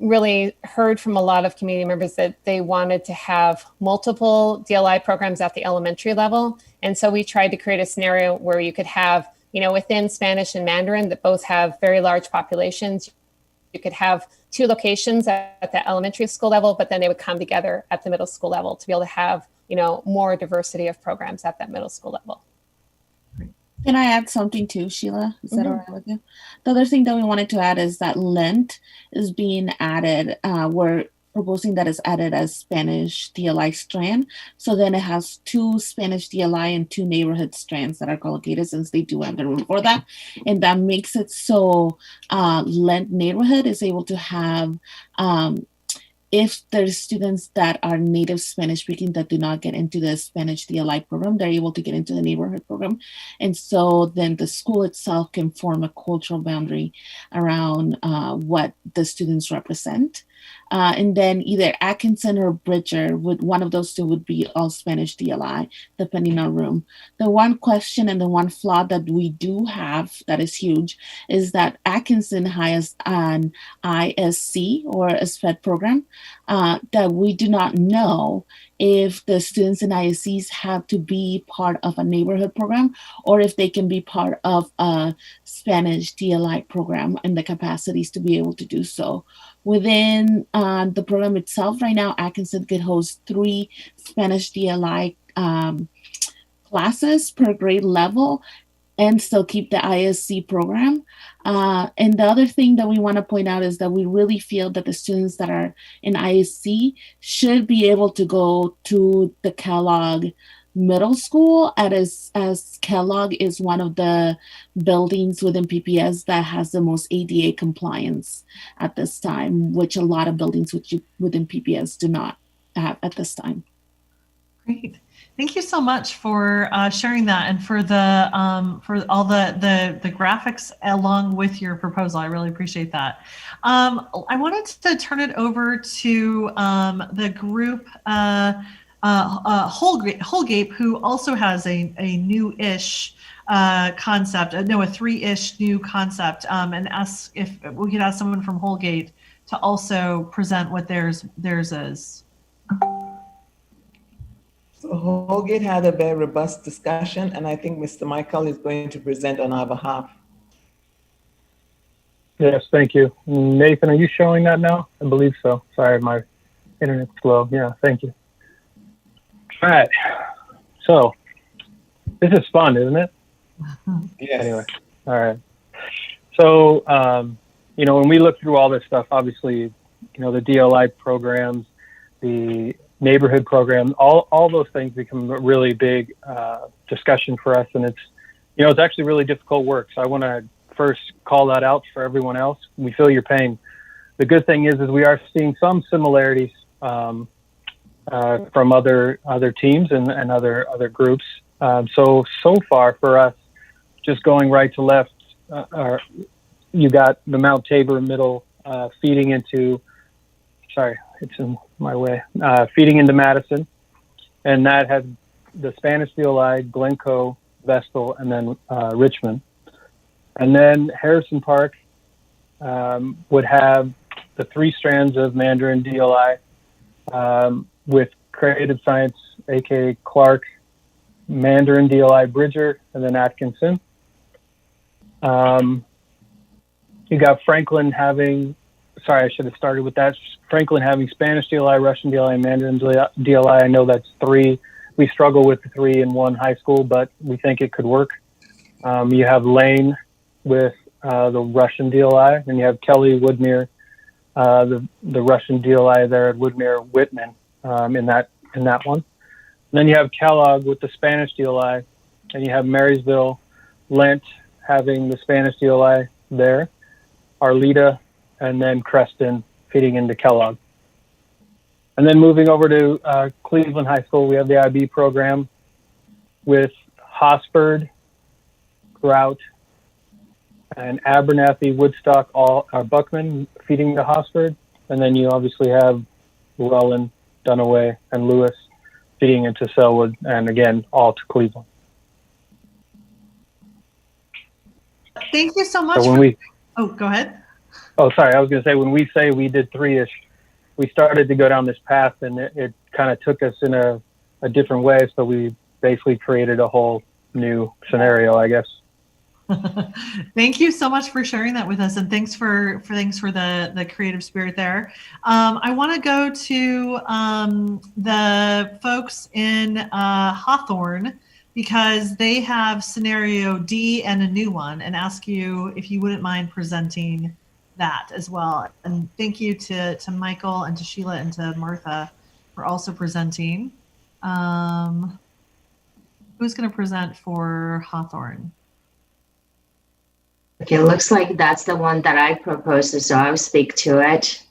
really heard from a lot of community members that they wanted to have multiple DLI programs at the elementary level. And so we tried to create a scenario where you could have, within Spanish and Mandarin that both have very large populations, you could have two locations at the elementary school level, but then they would come together at the middle school level to be able to have, more diversity of programs at that middle school level. Can I add something too, Sheila? Is that all right with you? The other thing that we wanted to add is that Lent is being added. We're proposing that it's added as Spanish DLI strand. So then it has two Spanish DLI and two neighborhood strands that are collocated, since they do have the room for that. And that makes it so Lent neighborhood is able to have if there's students that are native Spanish speaking that do not get into the Spanish DLI program, they're able to get into the neighborhood program. And so then the school itself can form a cultural boundary around what the students represent. And then either Atkinson or Bridger, one of those two would be all Spanish DLI, depending on room. The one question and the one flaw that we do have that is huge is that Atkinson has an ISC or a SPED program that we do not know if the students in ISCs have to be part of a neighborhood program or if they can be part of a Spanish DLI program and the capacities to be able to do so. Within the program itself, right now, Atkinson could host 3 Spanish DLI classes per grade level and still keep the ISC program. And the other thing that we want to point out is that we really feel that the students that are in ISC should be able to go to the Kellogg Middle School, as Kellogg is one of the buildings within PPS that has the most ADA compliance at this time, which a lot of buildings within PPS do not have at this time. Great. Thank you so much for sharing that and for the for all the graphics along with your proposal. I really appreciate that. I wanted to turn it over to the group Holgate, who also has a new-ish concept, a 3-ish new concept, and ask if we could ask someone from Holgate to also present what theirs is. So Holgate had a very robust discussion, and I think Mr. Michael is going to present on our behalf. Yes, thank you. Nathan, are you showing that now? I believe so. Sorry, my internet's slow. Yeah, thank you. All right. So this is fun, isn't it? Yes. Anyway, all right. So, you know, when we look through all this stuff, obviously, you know, the DLI programs, the neighborhood program, all those things become a really big discussion for us. And it's, you know, it's actually really difficult work. So I want to first call that out for everyone else. We feel your pain. The good thing is we are seeing some similarities from other teams and other groups. So far for us, just going right to left, you got the Mount Tabor middle feeding into, sorry, it's in my way, feeding into Madison. And that has the Spanish DLI, Glencoe, Vestal, and then Richmond. And then Harrison Park would have the 3 strands of Mandarin DLI with Creative Science, aka Clark, Mandarin DLI Bridger, and then Atkinson. You got Franklin having, sorry, I should have started with that. Franklin having Spanish DLI, Russian DLI, and Mandarin DLI. I know that's 3. We struggle with the 3 in one high school, but we think it could work. You have Lane with the Russian DLI, and you have Kelly Woodmere, the Russian DLI there at Woodmere Whitman in that one. And then you have Kellogg with the Spanish DLI, and you have Marysville, Lent having the Spanish DLI there, Arleta, and then Creston feeding into Kellogg. And then moving over to Cleveland High School, we have the IB program with Hosford, Grout, and Abernathy, Woodstock, Buckman feeding to Hosford. And then you obviously have Llewellyn, Dunaway, and Lewis feeding into Selwood, and again, all to Cleveland. Thank you so much. So oh, go ahead. Oh, sorry. I was going to say, when we say we did 3-ish, we started to go down this path, and it kind of took us in a different way. So we basically created a whole new scenario, I guess. Thank you so much for sharing that with us, and thanks for the creative spirit there. I want to go to the folks in Hawthorne, because they have scenario D and a new one, and ask you if you wouldn't mind presenting that as well. And thank you to Michael and to Sheila and to Martha for also presenting. Who's going to present for Hawthorne? Okay, looks like that's the one that I proposed, so I'll speak to it.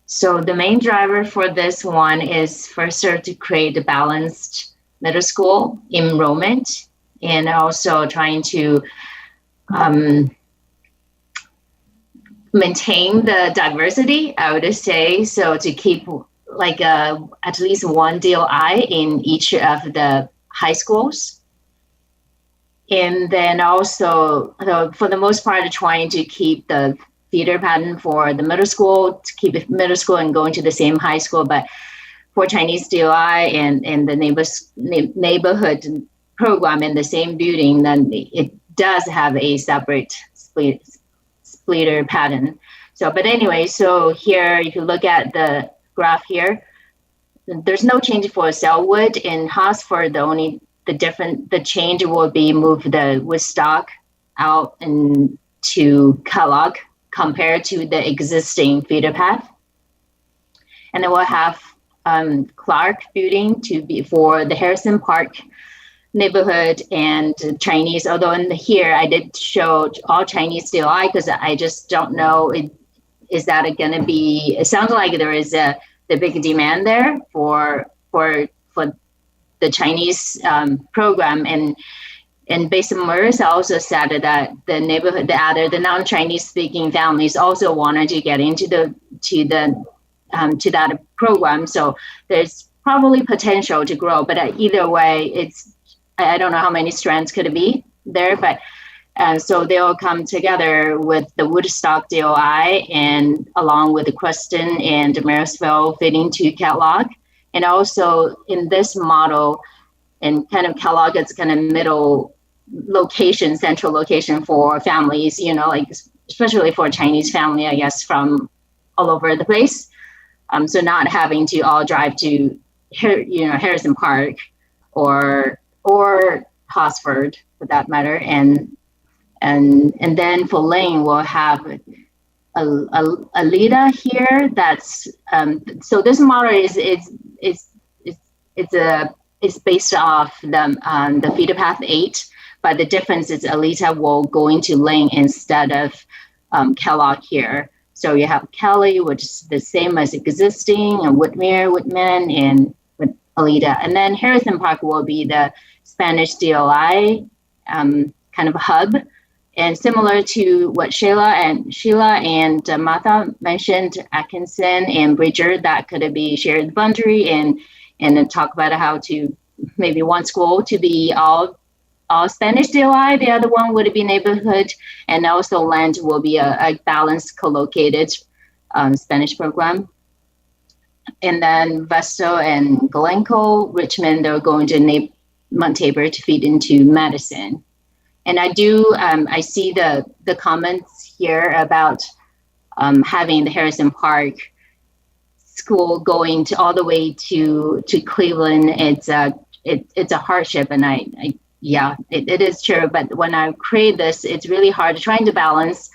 So the main driver for this one is first to create a balanced middle school enrollment, and also trying to maintain the diversity, I would say, so to keep like at least one DLI in each of the high schools. And then also, for the most part, trying to keep the feeder pattern for the middle school, to keep it middle school and going to the same high school. But for Chinese DLI and the neighborhood program in the same building, then it does have a separate splitter pattern. So, but anyway, so here, if you look at the graph here, there's no change for Selwood and Hosford. The change will be move the Woodstock out and to Kellogg compared to the existing feeder path. And then we'll have Clark building to be for the Harrison Park neighborhood and Chinese, although in here I did show all Chinese DLI because I just don't know, is that going to be, it sounds like there is the big demand there for the Chinese program, and based on Marissa also said that the neighborhood, the non-Chinese speaking families also wanted to get into to that program. So there's probably potential to grow, but either way, I don't know how many strands could it be there, but so they'll come together with the Woodstock DOI and along with the Creston and Marysville fitting to Kellogg. And also in this model, and kind of Kellogg is kind of middle location, central location for families, you know, like especially for a Chinese family, I guess, from all over the place. So not having to all drive to, Harrison Park or Hosford for that matter, and then for Lane we'll have a leader here. That's so this model is based off the feeder path 8, but the difference is Alita will go into Lane instead of Kellogg here. So you have Kelly, which is the same as existing, and Whitman, and with Alita. And then Harrison Park will be the Spanish DLI kind of hub. And similar to what Sheila and Martha mentioned, Atkinson and Bridger, that could be shared boundary and then talk about how to maybe one school to be all Spanish DOI, the other one would be neighborhood, and also land will be a balanced co-located Spanish program. And then Vestal and Glencoe, Richmond, they're going to Mount Tabor to feed into Madison. And I see the comments here about having the Harrison Park school going all the way to Cleveland. It's a hardship, and it is true. But when I create this, it's really hard trying to balance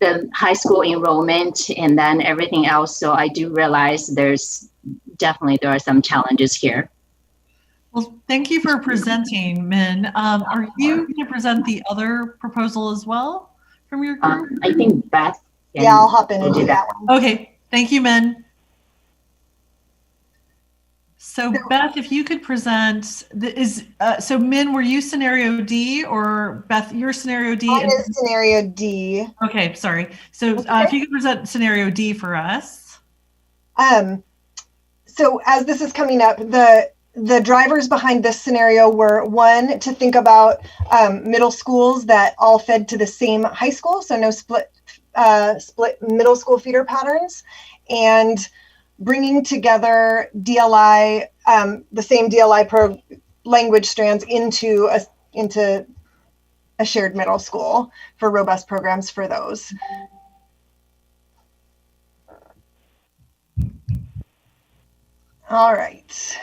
the high school enrollment and then everything else. So I do realize there are some challenges here. Well, thank you for presenting, Min. Are you going to present the other proposal as well from your group? I think Beth. Yeah, I'll hop in and do that one. Okay, thank you, Min. So Beth, if you could present, so Min, were you scenario D, or Beth, your scenario D? Mine is scenario D. Okay, sorry. So if you could present scenario D for us. So as this is coming up, the drivers behind this scenario were, one, to think about middle schools that all fed to the same high school, so no split middle school feeder patterns, and bringing together DLI, the same DLI language strands into a shared middle school for robust programs for those. All right.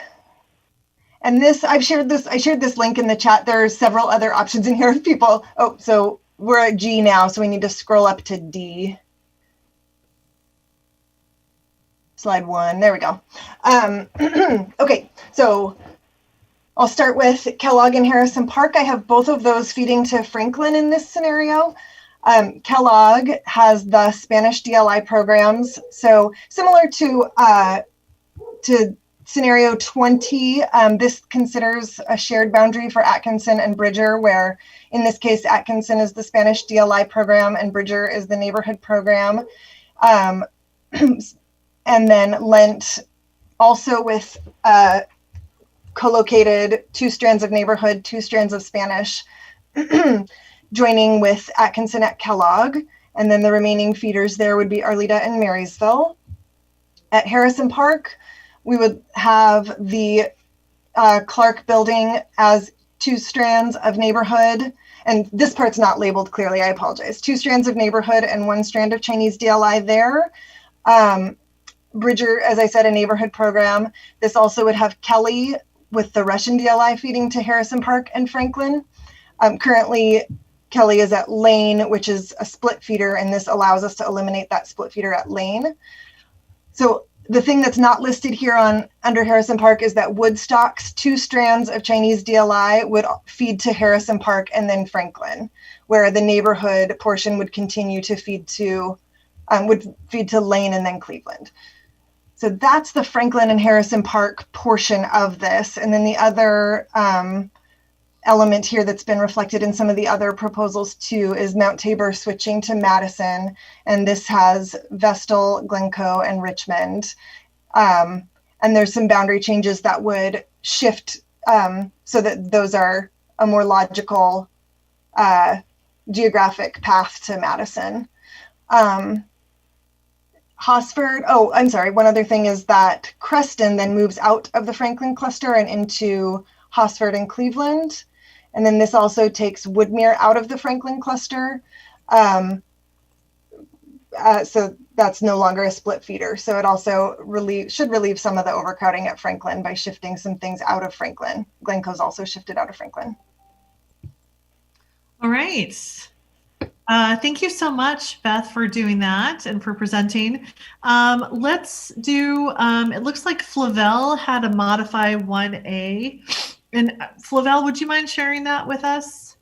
And I shared this link in the chat. There are several other options in here if people, so we're at G now, so we need to scroll up to D. Slide 1, there we go. Okay, so I'll start with Kellogg and Harrison Park. I have both of those feeding to Franklin in this scenario. Kellogg has the Spanish DLI programs. So similar to scenario 20, this considers a shared boundary for Atkinson and Bridger, where in this case, Atkinson is the Spanish DLI program and Bridger is the neighborhood program. And then Lent also with co-located 2 strands of neighborhood, 2 strands of Spanish, joining with Atkinson at Kellogg. And then the remaining feeders there would be Arleta and Marysville. At Harrison Park, we would have the Clark building as 2 strands of neighborhood. And this part's not labeled clearly, I apologize. 2 strands of neighborhood and 1 strand of Chinese DLI there. Bridger, as I said, a neighborhood program. This also would have Kelly with the Russian DLI feeding to Harrison Park and Franklin. Currently, Kelly is at Lane, which is a split feeder, and this allows us to eliminate that split feeder at Lane. So the thing that's not listed here under Harrison Park is that Woodstock's 2 strands of Chinese DLI would feed to Harrison Park and then Franklin, where the neighborhood portion would continue to feed to Lane and then Cleveland. So that's the Franklin and Harrison Park portion of this. And then the other element here that's been reflected in some of the other proposals too is Mount Tabor switching to Madison. And this has Vestal, Glencoe, and Richmond. And there's some boundary changes that would shift so that those are a more logical geographic path to Madison. Hosford, oh, I'm sorry. One other thing is that Creston then moves out of the Franklin cluster and into Hosford and Cleveland. And then this also takes Woodmere out of the Franklin cluster. So that's no longer a split feeder. So it also should relieve some of the overcrowding at Franklin by shifting some things out of Franklin. Glencoe's also shifted out of Franklin. All right. Thank you so much, Beth, for doing that and for presenting. Let's do, it looks like Flavel had a modify 1A. And Flavel, would you mind sharing that with us?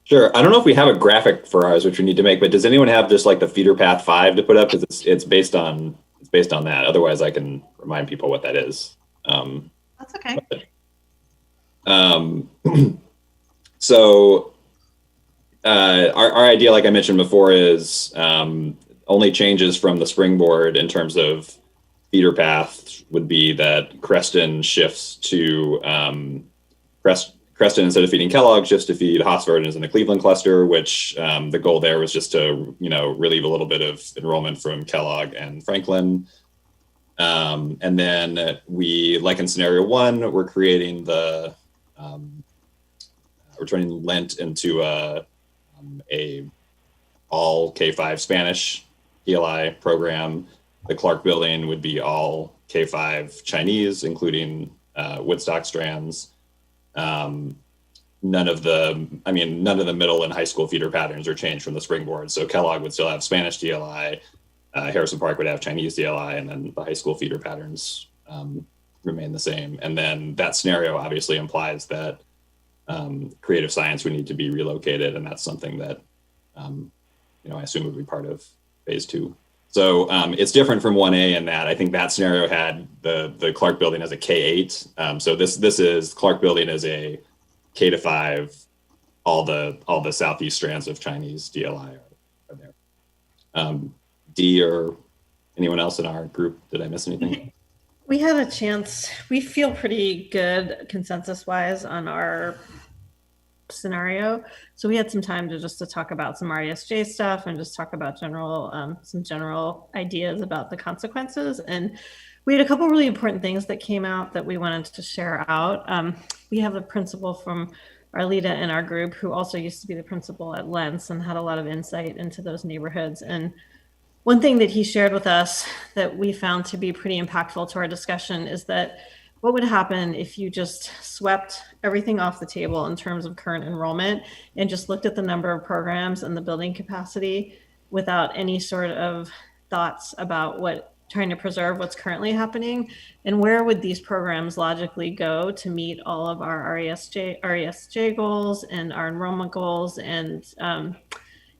Sure. I don't know if we have a graphic for ours, which we need to make, but does anyone have just like the feeder path 5 to put up? Because it's based on that. Otherwise, I can remind people what that is. That's okay. So our idea, like I mentioned before, is only changes from the springboard in terms of feeder path would be that Creston shifts to Creston, instead of feeding Kellogg, shifts to feed Hosford and is in the Cleveland cluster, which the goal there was just to, relieve a little bit of enrollment from Kellogg and Franklin. And then we, like in scenario 1, we're creating we're turning Lent into a all K-5 Spanish DLI program. The Clark building would be all K-5 Chinese, including Woodstock strands. None of the middle and high school feeder patterns are changed from the springboard. So Kellogg would still have Spanish DLI, Harrison Park would have Chinese DLI, and then the high school feeder patterns remain the same. And then that scenario obviously implies that creative science would need to be relocated, and that's something that I assume would be part of phase 2. So it's different from 1A in that I think that scenario had the Clark building as a K8. So this is Clark building as a K-5. All the southeast strands of Chinese DLI are there. D or anyone else in our group? Did I miss anything? We had a chance. We feel pretty good consensus-wise on our scenario. So we had some time to talk about some RESJ stuff and just talk about some general ideas about the consequences. And we had a couple really important things that came out that we wanted to share out. We have a principal from Arleta in our group who also used to be the principal at Lentz and had a lot of insight into those neighborhoods. And one thing that he shared with us that we found to be pretty impactful to our discussion is that what would happen if you just swept everything off the table in terms of current enrollment and just looked at the number of programs and the building capacity without any sort of thoughts about trying to preserve what's currently happening, and where would these programs logically go to meet all of our RESJ goals and our enrollment goals, and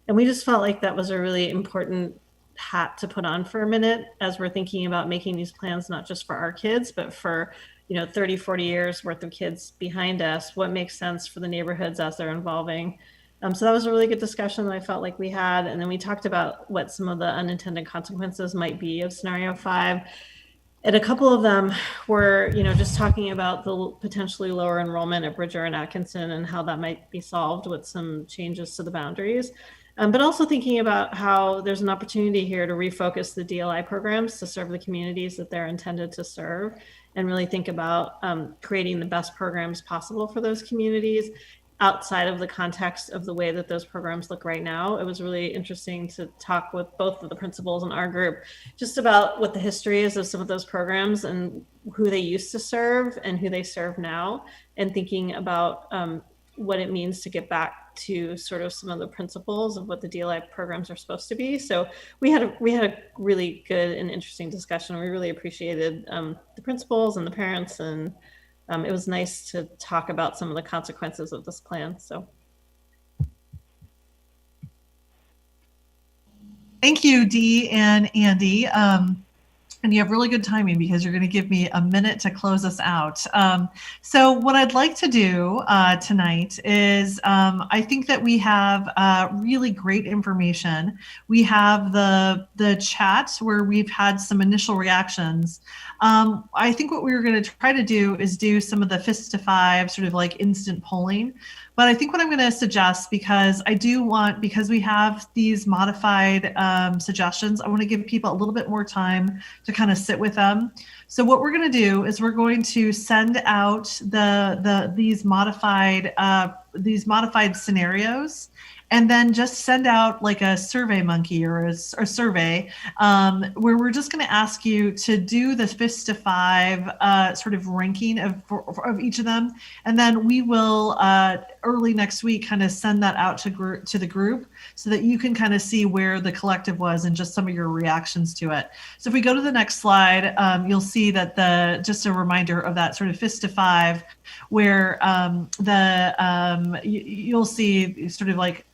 we just felt like that was a really important hat to put on for a minute as we're thinking about making these plans, not just for our kids, but for 30, 40 years worth of kids behind us. What makes sense for the neighborhoods as they're evolving? So that was a really good discussion that I felt like we had. And then we talked about what some of the unintended consequences might be of scenario 5. And a couple of them were, just talking about the potentially lower enrollment at Bridger and Atkinson and how that might be solved with some changes to the boundaries. But also thinking about how there's an opportunity here to refocus the DLI programs to serve the communities that they're intended to serve, and really think about creating the best programs possible for those communities outside of the context of the way that those programs look right now. It was really interesting to talk with both of the principals in our group just about what the history is of some of those programs and who they used to serve and who they serve now, and thinking about what it means to get back to sort of some of the principles of what the DLI programs are supposed to be. So we had a really good and interesting discussion. We really appreciated the principals and the parents, and it was nice to talk about some of the consequences of this plan. So thank you, Dee and Andy. And you have really good timing because you're going to give me a minute to close us out. So what I'd like to do tonight is I think that we have really great information. We have the chat where we've had some initial reactions. I think what we were going to try to do is do some of the fist to five sort of like instant polling. But I think what I'm going to suggest, because we have these modified suggestions, I want to give people a little bit more time to kind of sit with them. So what we're going to do is we're going to send out these modified scenarios, and then just send out like a survey monkey or a survey where we're just going to ask you to do the fist to five sort of ranking of each of them. And then we will early next week kind of send that out to the group so that you can kind of see where the collective was and just some of your reactions to it. So if we go to the next slide, you'll see that just a reminder of that sort of fist to five, where you'll see sort of like,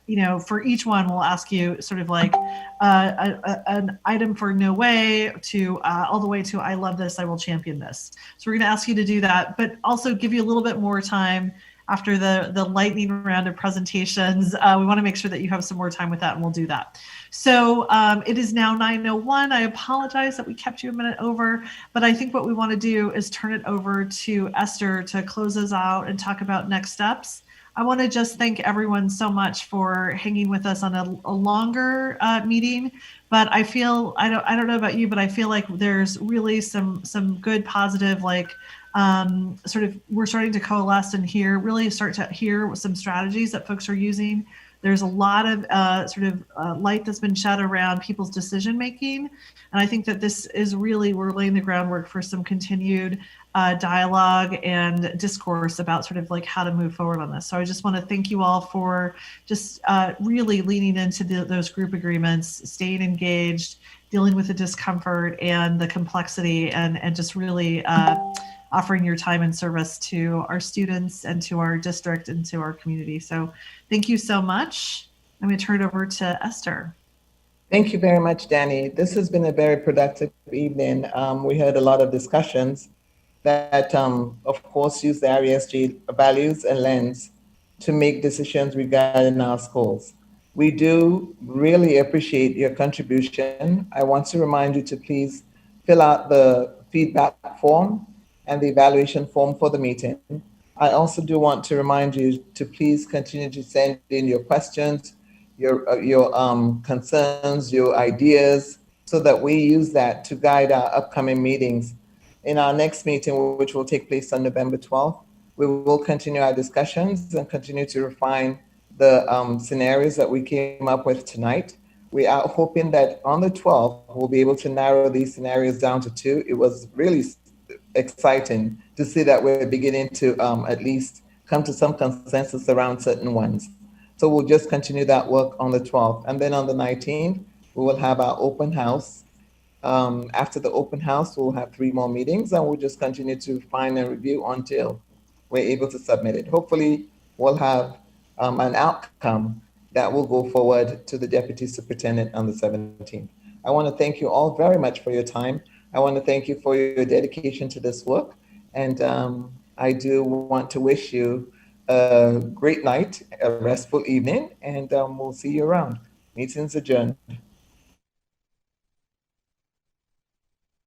for each one, we'll ask you sort of like an item for no way to all the way to I love this, I will champion this. So we're going to ask you to do that, but also give you a little bit more time after the lightning round of presentations. We want to make sure that you have some more time with that, and we'll do that. So it is now 9:01. I apologize that we kept you a minute over, but I think what we want to do is turn it over to Esther to close us out and talk about next steps. I want to just thank everyone so much for hanging with us on a longer meeting, but I feel, I don't know about you, but I feel like there's really some good positive, like sort of, we're starting to coalesce and really start to hear some strategies that folks are using. There's a lot of sort of light that's been shed around people's decision making. And I think that this is really, we're laying the groundwork for some continued dialogue and discourse about sort of like how to move forward on this. So I just want to thank you all for just really leaning into those group agreements, staying engaged, dealing with the discomfort and the complexity, and just really offering your time and service to our students and to our district and to our community. So thank you so much. I'm going to turn it over to Esther. Thank you very much, Danny. This has been a very productive evening. We had a lot of discussions that, of course, use the RESG values and lens to make decisions regarding our schools. We do really appreciate your contribution. I want to remind you to please fill out the feedback form and the evaluation form for the meeting. I also do want to remind you to please continue to send in your questions, your concerns, your ideas, so that we use that to guide our upcoming meetings. In our next meeting, which will take place on November 12th, we will continue our discussions and continue to refine the scenarios that we came up with tonight. We are hoping that on the 12th, we'll be able to narrow these scenarios down to 2. It was really exciting to see that we're beginning to at least come to some consensus around certain ones. So we'll just continue that work on the 12th. And then on the 19th, we will have our open house. After the open house, we'll have 3 more meetings, and we'll just continue to refine and review until we're able to submit it. Hopefully, we'll have an outcome that will go forward to the Deputy Superintendent on the 17th. I want to thank you all very much for your time. I want to thank you for your dedication to this work. And I do want to wish you a great night, a restful evening, and we'll see you around. Meeting's adjourned.